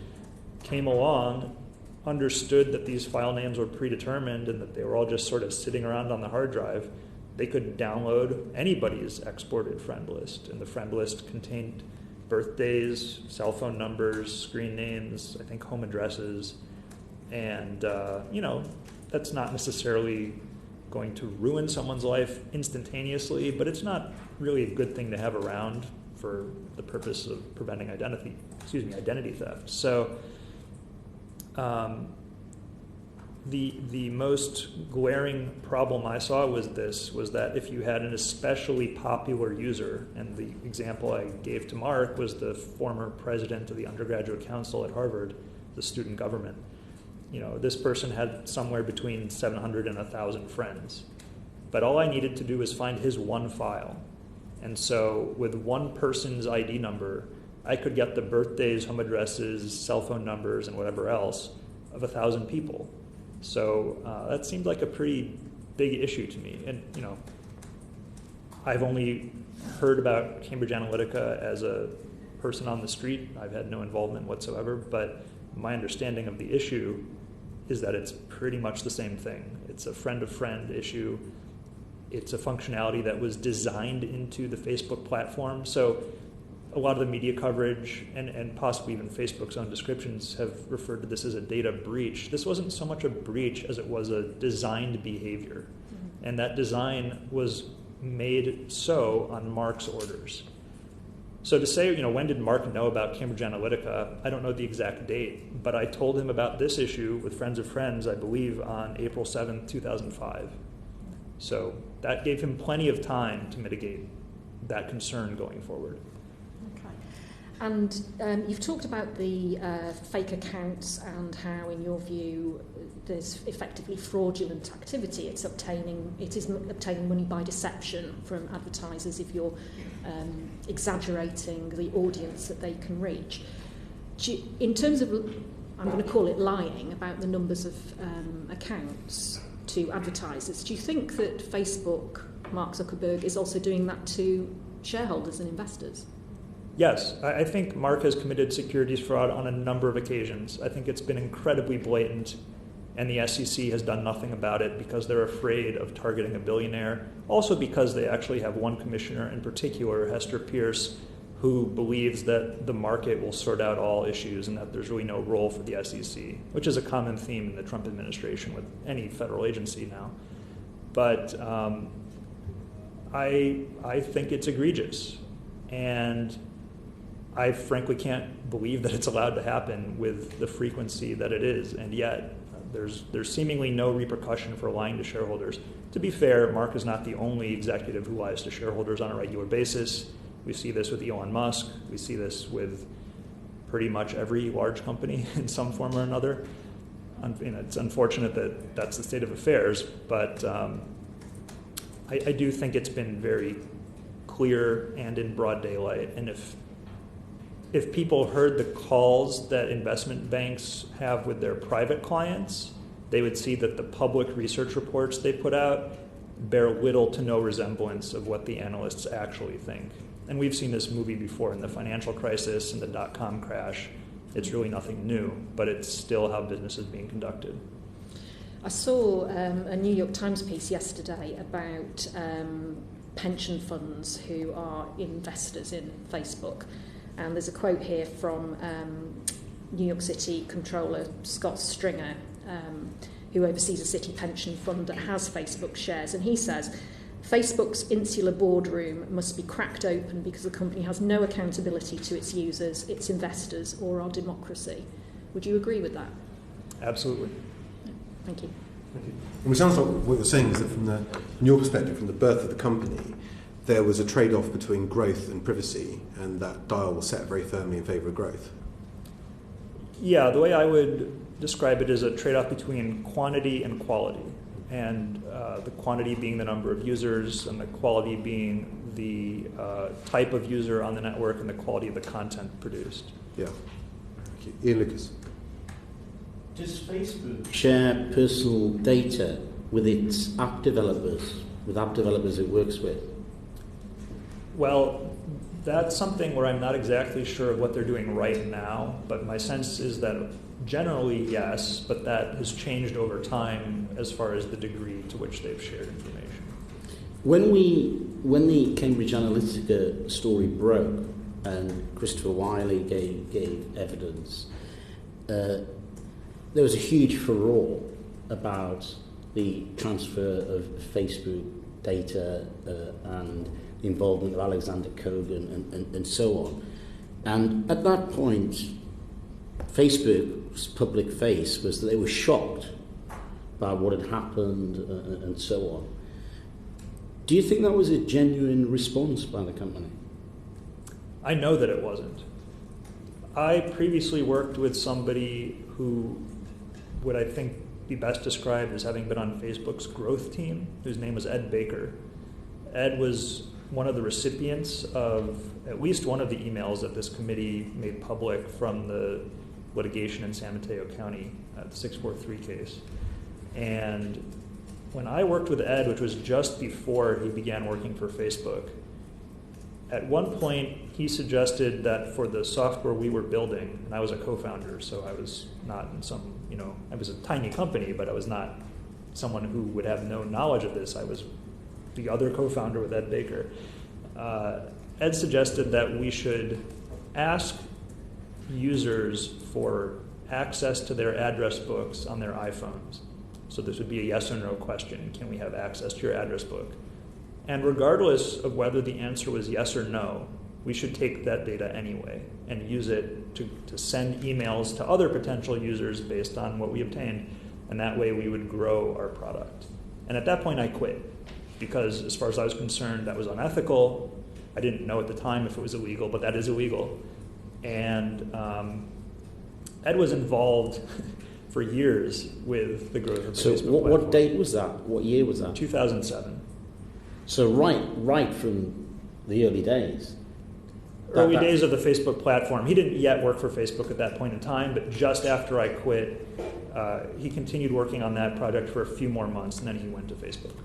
came along, understood that these file names were predetermined and that they were all just sort of sitting around on the hard drive, they could download anybody's exported friend list. And the friend list contained birthdays, cell phone numbers, screen names, I think home addresses. And, that's not necessarily going to ruin someone's life instantaneously, but it's not really a good thing to have around for the purpose of preventing identity theft. So the most glaring problem I saw was that if you had an especially popular user, and the example I gave to Mark was the former president of the undergraduate council at Harvard, the student government. This person had somewhere between 700 and 1,000 friends. But all I needed to do was find his one file. And so with one person's ID number, I could get the birthdays, home addresses, cell phone numbers, and whatever else of 1,000 people. So that seemed like a pretty big issue to me. And, I've only heard about Cambridge Analytica as a person on the street. I've had no involvement whatsoever, but my understanding of the issue is that it's pretty much the same thing. It's a friend-of-friend issue. It's a functionality that was designed into the Facebook platform. So a lot of the media coverage and possibly even Facebook's own descriptions have referred to this as a data breach. This wasn't so much a breach as it was a designed behavior. Mm-hmm. And that design was made so on Mark's orders. So to say, when did Mark know about Cambridge Analytica? I don't know the exact date, but I told him about this issue with Friends of Friends, I believe, on April 7th, 2005. So that gave him plenty of time to mitigate that concern going forward. Okay. And you've talked about the fake accounts and how, in your view, there's effectively fraudulent activity. It is obtaining money by deception from advertisers if you're exaggerating the audience that they can reach. In terms of, I'm going to call it lying about the numbers of accounts to advertisers, do you think that Facebook, Mark Zuckerberg, is also doing that to shareholders and investors? Yes, I think Mark has committed securities fraud on a number of occasions. I think it's been incredibly blatant, and the SEC has done nothing about it because they're afraid of targeting a billionaire. Also because they actually have one commissioner in particular, Hester Pierce, who believes that the market will sort out all issues and that there's really no role for the SEC, which is a common theme in the Trump administration with any federal agency now. But I think it's egregious. And I frankly can't believe that it's allowed to happen with the frequency that it is, and yet there's seemingly no repercussion for lying to shareholders. To be fair, Mark is not the only executive who lies to shareholders on a regular basis. We see this with Elon Musk. We see this with pretty much every large company in some form or another. It's unfortunate that that's the state of affairs, but I do think it's been very clear and in broad daylight. And if people heard the calls that investment banks have with their private clients, they would see that the public research reports they put out bear little to no resemblance of what the analysts actually think. And we've seen this movie before in the financial crisis and the dot-com crash. It's really nothing new, but it's still how business is being conducted. I saw a New York Times piece yesterday about pension funds who are investors in Facebook. And there's a quote here from New York City Comptroller Scott Stringer, who oversees a city pension fund that has Facebook shares, and he says, Facebook's insular boardroom must be cracked open because the company has no accountability to its users, its investors, or our democracy. Would you agree with that? Absolutely. Thank you. And it sounds like what you're saying is that from your perspective, from the birth of the company, there was a trade-off between growth and privacy, and that dial was set very firmly in favour of growth. Yeah, the way I would describe it is a trade-off between quantity and quality, and the quantity being the number of users and the quality being the type of user on the network and the quality of the content produced. Yeah. Thank you. Ian Lucas. Does Facebook share personal data with its app developers, with app developers it works with? Well, that's something where I'm not exactly sure of what they're doing right now, but my sense is that generally yes, but that has changed over time as far as the degree to which they've shared information. When the Cambridge Analytica story broke and Christopher Wiley gave evidence, there was a huge furore about the transfer of Facebook data and the involvement of Alexander Kogan and so on. And at that point, Facebook's public face was that they were shocked by what had happened and so on. Do you think that was a genuine response by the company? I know that it wasn't. I previously worked with somebody who would, I think, be best described as having been on Facebook's growth team, whose name was Ed Baker. Ed was one of the recipients of at least one of the emails that this committee made public from the litigation in San Mateo County, the 643 case. And when I worked with Ed, which was just before he began working for Facebook, at one point he suggested that for the software we were building, and I was a co-founder, so I was not in some, I was a tiny company, but I was not someone who would have no knowledge of this. I was the other co-founder with Ed Baker. Ed suggested that we should ask users for access to their address books on their iPhones. So this would be a yes or no question. Can we have access to your address book? And regardless of whether the answer was yes or no, we should take that data anyway and use it to send emails to other potential users based on what we obtained. And that way we would grow our product. And at that point I quit, because as far as I was concerned, that was unethical. I didn't know at the time if it was illegal, but that is illegal. And Ed was involved for years with the growth of the Facebook platform. What date was that? What year was that? 2007. So right from the early days. Early days of the Facebook platform. He didn't yet work for Facebook at that point in time, but just after I quit, he continued working on that project for a few more months, and then he went to Facebook.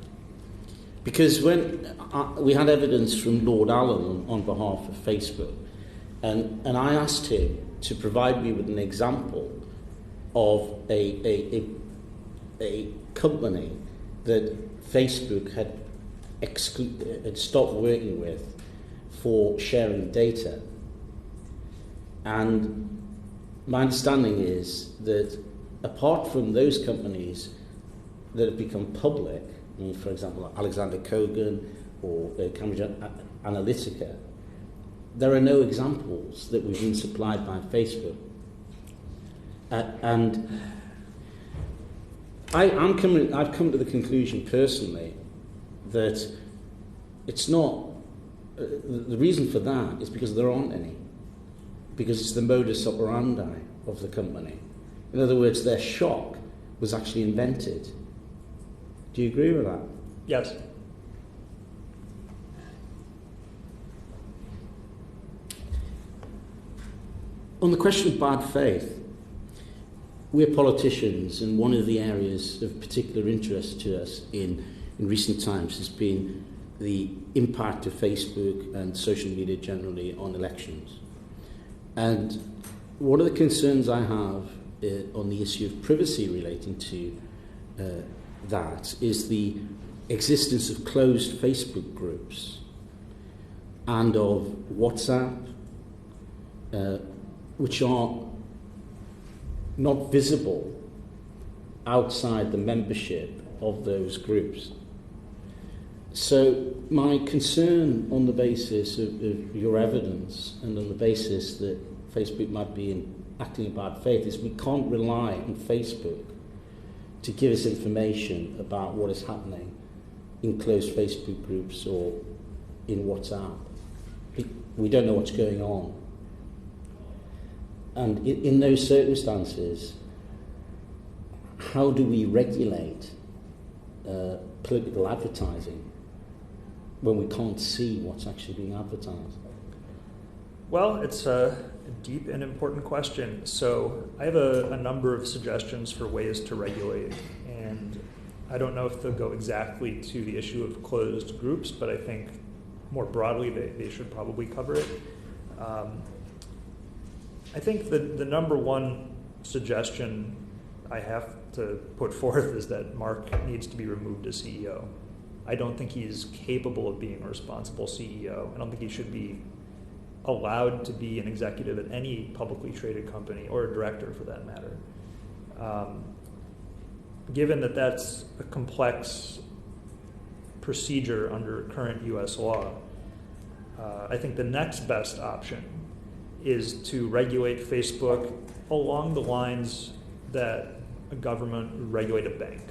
Because when we had evidence from Lord Allen on behalf of Facebook, and I asked him to provide me with an example of a company that Facebook had stopped working with for sharing data. And my understanding is that apart from those companies that have become public, I mean, for example, Alexander Kogan or Cambridge Analytica, there are no examples that we've been supplied by Facebook. And I've come to the conclusion personally that it's not, the reason for that is because there aren't any, because it's the modus operandi of the company. In other words, their shock was actually invented. Do you agree with that? Yes. On the question of bad faith, we're politicians, and one of the areas of particular interest to us in recent times has been the impact of Facebook and social media generally on elections. And one of the concerns I have on the issue of privacy relating to that is the existence of closed Facebook groups and of WhatsApp, which are not visible outside the membership of those groups. So my concern on the basis of your evidence and on the basis that Facebook might be acting in bad faith is we can't rely on Facebook to give us information about what is happening in closed Facebook groups or in WhatsApp. We don't know what's going on. And in those circumstances, how do we regulate political advertising when we can't see what's actually being advertised? Well, it's a deep and important question. So I have a number of suggestions for ways to regulate, and I don't know if they'll go exactly to the issue of closed groups, but I think more broadly they should probably cover it. I think the number one suggestion I have to put forth is that Mark needs to be removed as CEO. I don't think he's capable of being a responsible CEO. I don't think he should be allowed to be an executive at any publicly traded company, or a director for that matter. Given that that's a complex procedure under current US law, I think the next best option is to regulate Facebook along the lines that a government would regulate a bank.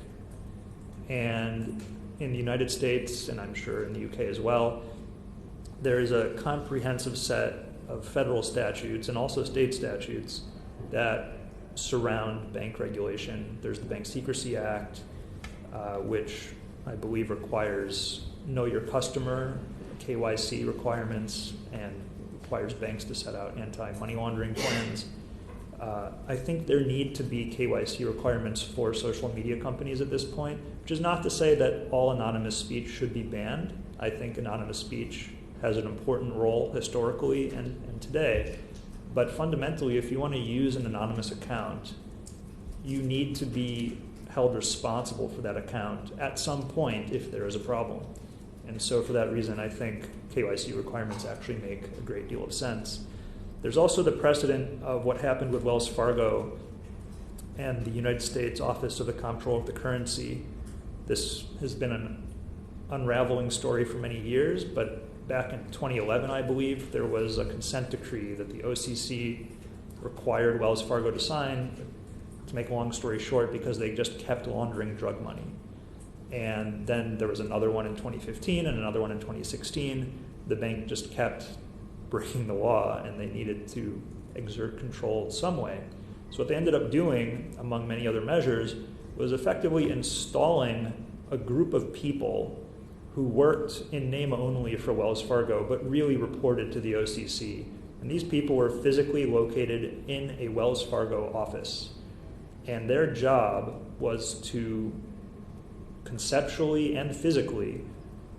And in the United States, and I'm sure in the UK as well, there is a comprehensive set of federal statutes and also state statutes that surround bank regulation. There's the Bank Secrecy Act, which I believe requires know your customer, KYC requirements, and requires banks to set out anti-money laundering plans. I think there need to be KYC requirements for social media companies at this point, which is not to say that all anonymous speech should be banned. I think anonymous speech has an important role historically and today. But fundamentally, if you want to use an anonymous account, you need to be held responsible for that account at some point if there is a problem. And so for that reason, I think KYC requirements actually make a great deal of sense. There's also the precedent of what happened with Wells Fargo and the United States Office of the Comptroller of the Currency. This has been an unraveling story for many years, but back in 2011, I believe, there was a consent decree that the OCC required Wells Fargo to sign, to make a long story short, because they just kept laundering drug money. And then there was another one in 2015 and another one in 2016. The bank just kept breaking the law, and they needed to exert control some way. So what they ended up doing, among many other measures, was effectively installing a group of people who worked in name only for Wells Fargo, but really reported to the OCC. And these people were physically located in a Wells Fargo office. And their job was to conceptually and physically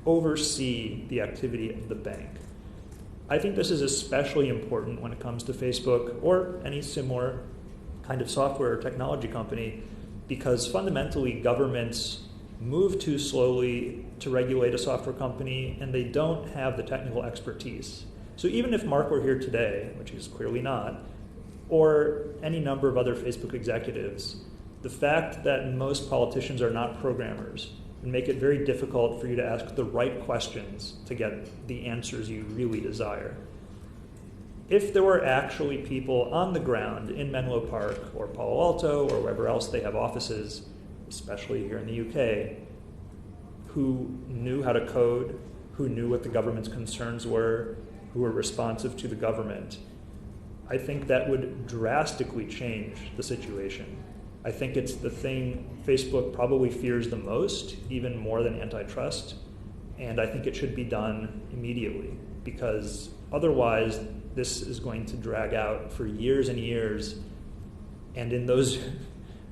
oversee the activity of the bank. I think this is especially important when it comes to Facebook or any similar kind of software or technology company, because fundamentally governments move too slowly to regulate a software company, and they don't have the technical expertise. So even if Mark were here today, which he's clearly not, or any number of other Facebook executives, the fact that most politicians are not programmers and make it very difficult for you to ask the right questions to get the answers you really desire. If there were actually people on the ground in Menlo Park or Palo Alto or wherever else they have offices, especially here in the UK, who knew how to code, who knew what the government's concerns were, who were responsive to the government, I think that would drastically change the situation. I think it's the thing Facebook probably fears the most, even more than antitrust, and I think it should be done immediately, because otherwise this is going to drag out for years and years, and in those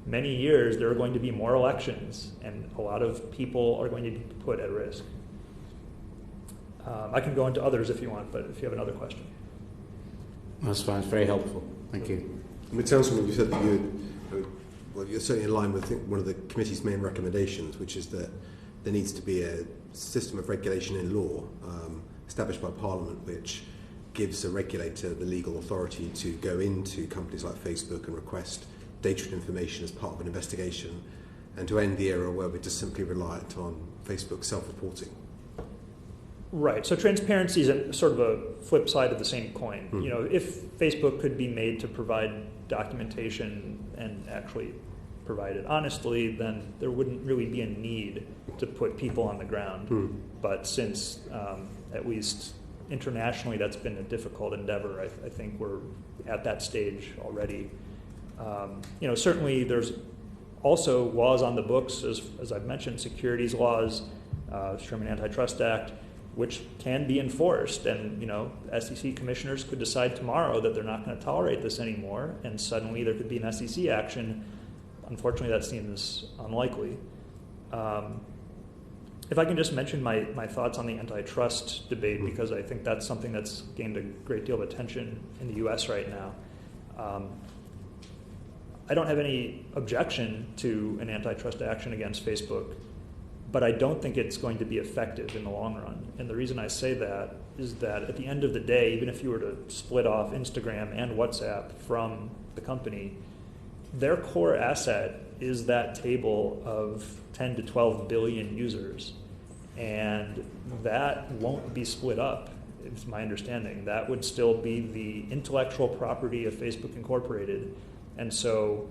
many years there are going to be more elections, and a lot of people are going to be put at risk. I can go into others if you want, but if you have another question. That's fine, it's very helpful. Thank you. It sounds from what you said that you're certainly in line with one of the committee's main recommendations, which is that there needs to be a system of regulation in law established by Parliament which gives a regulator the legal authority to go into companies like Facebook and request data and information as part of an investigation, and to end the era where we're just simply reliant on Facebook self-reporting. Right. So transparency is sort of a flip side of the same coin. You know, if Facebook could be made to provide documentation and actually provide it honestly, then there wouldn't really be a need to put people on the ground. But since at least internationally that's been a difficult endeavor, I think we're at that stage already. You know, certainly there's also laws on the books, as I've mentioned, securities laws, Sherman Antitrust Act, which can be enforced. And, you know, SEC commissioners could decide tomorrow that they're not going to tolerate this anymore, and suddenly there could be an SEC action. Unfortunately, that seems unlikely. If I can just mention my thoughts on the antitrust debate, because I think that's something that's gained a great deal of attention in the U.S. right now. I don't have any objection to an antitrust action against Facebook, but I don't think it's going to be effective in the long run. And the reason I say that is that at the end of the day, even if you were to split off Instagram and WhatsApp from the company, their core asset is that table of 10 to 12 billion users. And that won't be split up, is my understanding. That would still be the intellectual property of Facebook Incorporated. And so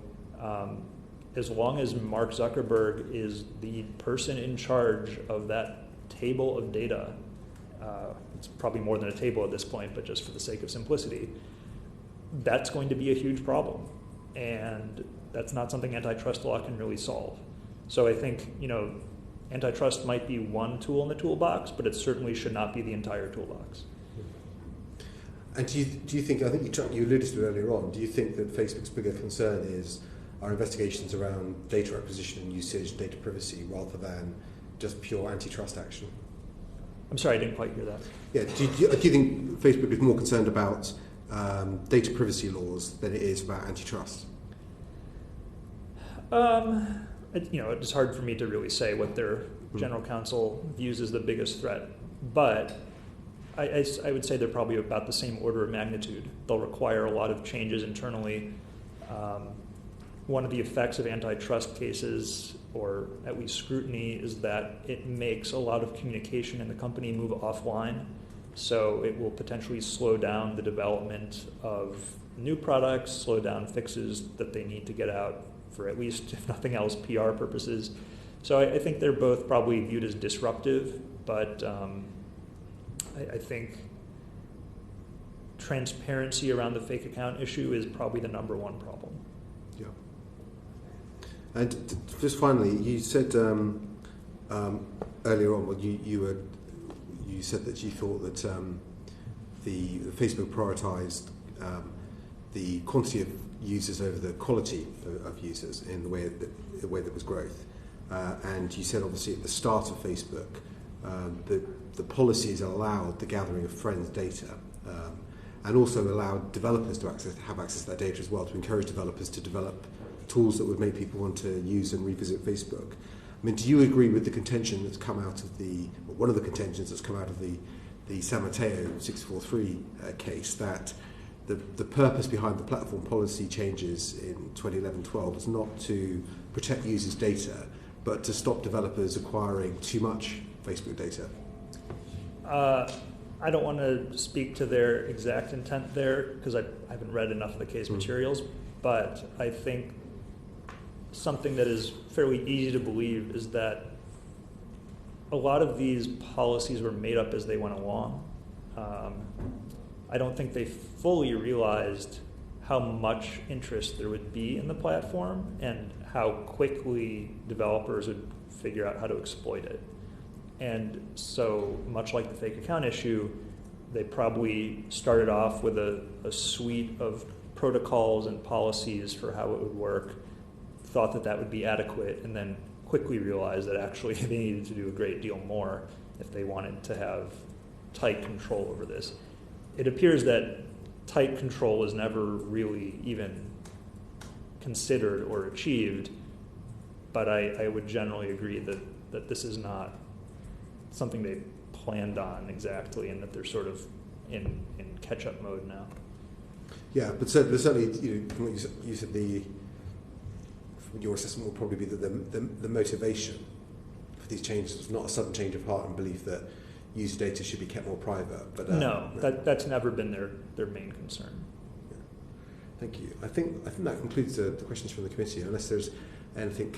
as long as Mark Zuckerberg is the person in charge of that table of data, it's probably more than a table at this point, but just for the sake of simplicity, that's going to be a huge problem. And that's not something antitrust law can really solve. So I think, you know, antitrust might be one tool in the toolbox, but it certainly should not be the entire toolbox. And do you think, I think you alluded to it earlier on, do you think that Facebook's bigger concern is our investigations around data acquisition and usage, data privacy, rather than just pure antitrust action? I'm sorry, I didn't quite hear that. Yeah, do you think Facebook is more concerned about data privacy laws than it is about antitrust? You know, it's hard for me to really say what their general counsel views as the biggest threat, but I would say they're probably about the same order of magnitude. They'll require a lot of changes internally. One of the effects of antitrust cases, or at least scrutiny, is that it makes a lot of communication in the company move offline. So it will potentially slow down the development of new products, slow down fixes that they need to get out for at least, if nothing else, PR purposes. So I think they're both probably viewed as disruptive, but I think transparency around the fake account issue is probably the number one problem. Yeah. And just finally, you said earlier on, well, you said that you thought that the Facebook prioritised the quantity of users over the quality of users in the way that was growth. And you said, obviously, at the start of Facebook, the policies allowed the gathering of friends' data, and also allowed developers to have access to that data as well, to encourage developers to develop tools that would make people want to use and revisit Facebook. I mean, do you agree with the contention that's come out of one of the contentions that's come out of the San Mateo 643 case, that the purpose behind the platform policy changes in 2011-12 is not to protect users' data, but to stop developers acquiring too much Facebook data? I don't want to speak to their exact intent there, because I haven't read enough of the case materials, but I think something that is fairly easy to believe is that a lot of these policies were made up as they went along. I don't think they fully realized how much interest there would be in the platform and how quickly developers would figure out how to exploit it. And so, much like the fake account issue, they probably started off with a suite of protocols and policies for how it would work, thought that would be adequate, and then quickly realized that actually they needed to do a great deal more if they wanted to have tight control over this. It appears that tight control is never really even considered or achieved, but I would generally agree that that this is not something they planned on exactly, and that they're sort of in catch-up mode now. Yeah, but certainly, from what you said, your assessment will probably be that the motivation for these changes was not a sudden change of heart and belief that user data should be kept more private. But no, that's never been their main concern. Yeah. Thank you. I think that concludes the questions from the committee. Unless there's anything,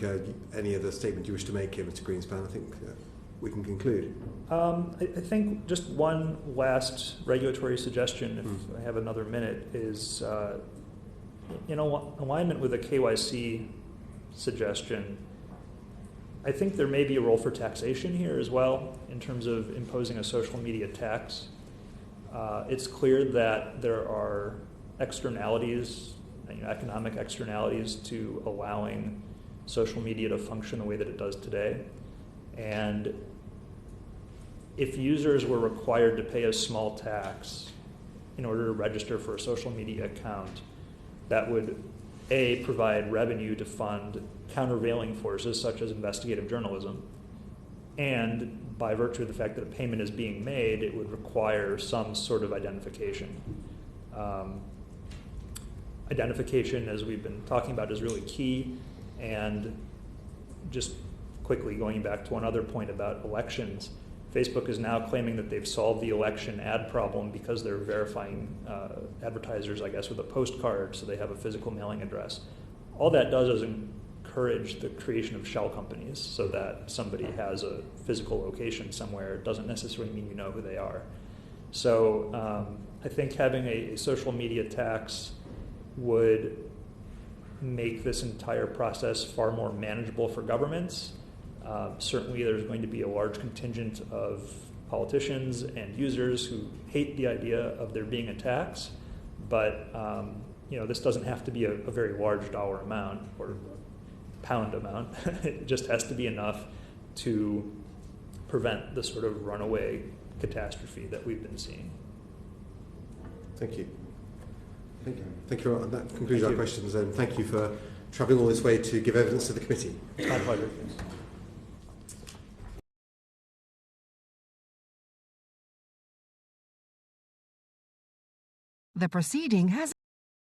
any other statement you wish to make here, Mr. Greenspan, I think we can conclude. I think just one last regulatory suggestion, if I have another minute, is in alignment with the KYC suggestion. I think there may be a role for taxation here as well in terms of imposing a social media tax. It's clear that there are externalities, economic externalities to allowing social media to function the way that it does today. And if users were required to pay a small tax in order to register for a social media account, that would, A, provide revenue to fund countervailing forces such as investigative journalism, and by virtue of the fact that a payment is being made, it would require some sort of identification. Identification, as we've been talking about, is really key. And just quickly going back to one other point about elections, Facebook is now claiming that they've solved the election ad problem because they're verifying advertisers, I guess, with a postcard, so they have a physical mailing address. All that does is encourage the creation of shell companies so that somebody has a physical location somewhere. It doesn't necessarily mean you know who they are. So I think having a social media tax would make this entire process far more manageable for governments. Certainly there's going to be a large contingent of politicians and users who hate the idea of there being a tax, but this doesn't have to be a very large dollar amount or pound amount. It just has to be enough to prevent the sort of runaway catastrophe that we've been seeing. Thank you. Thank you. That concludes our questions, and thank you for travelling all this way to give evidence to the committee. My pleasure. The proceeding has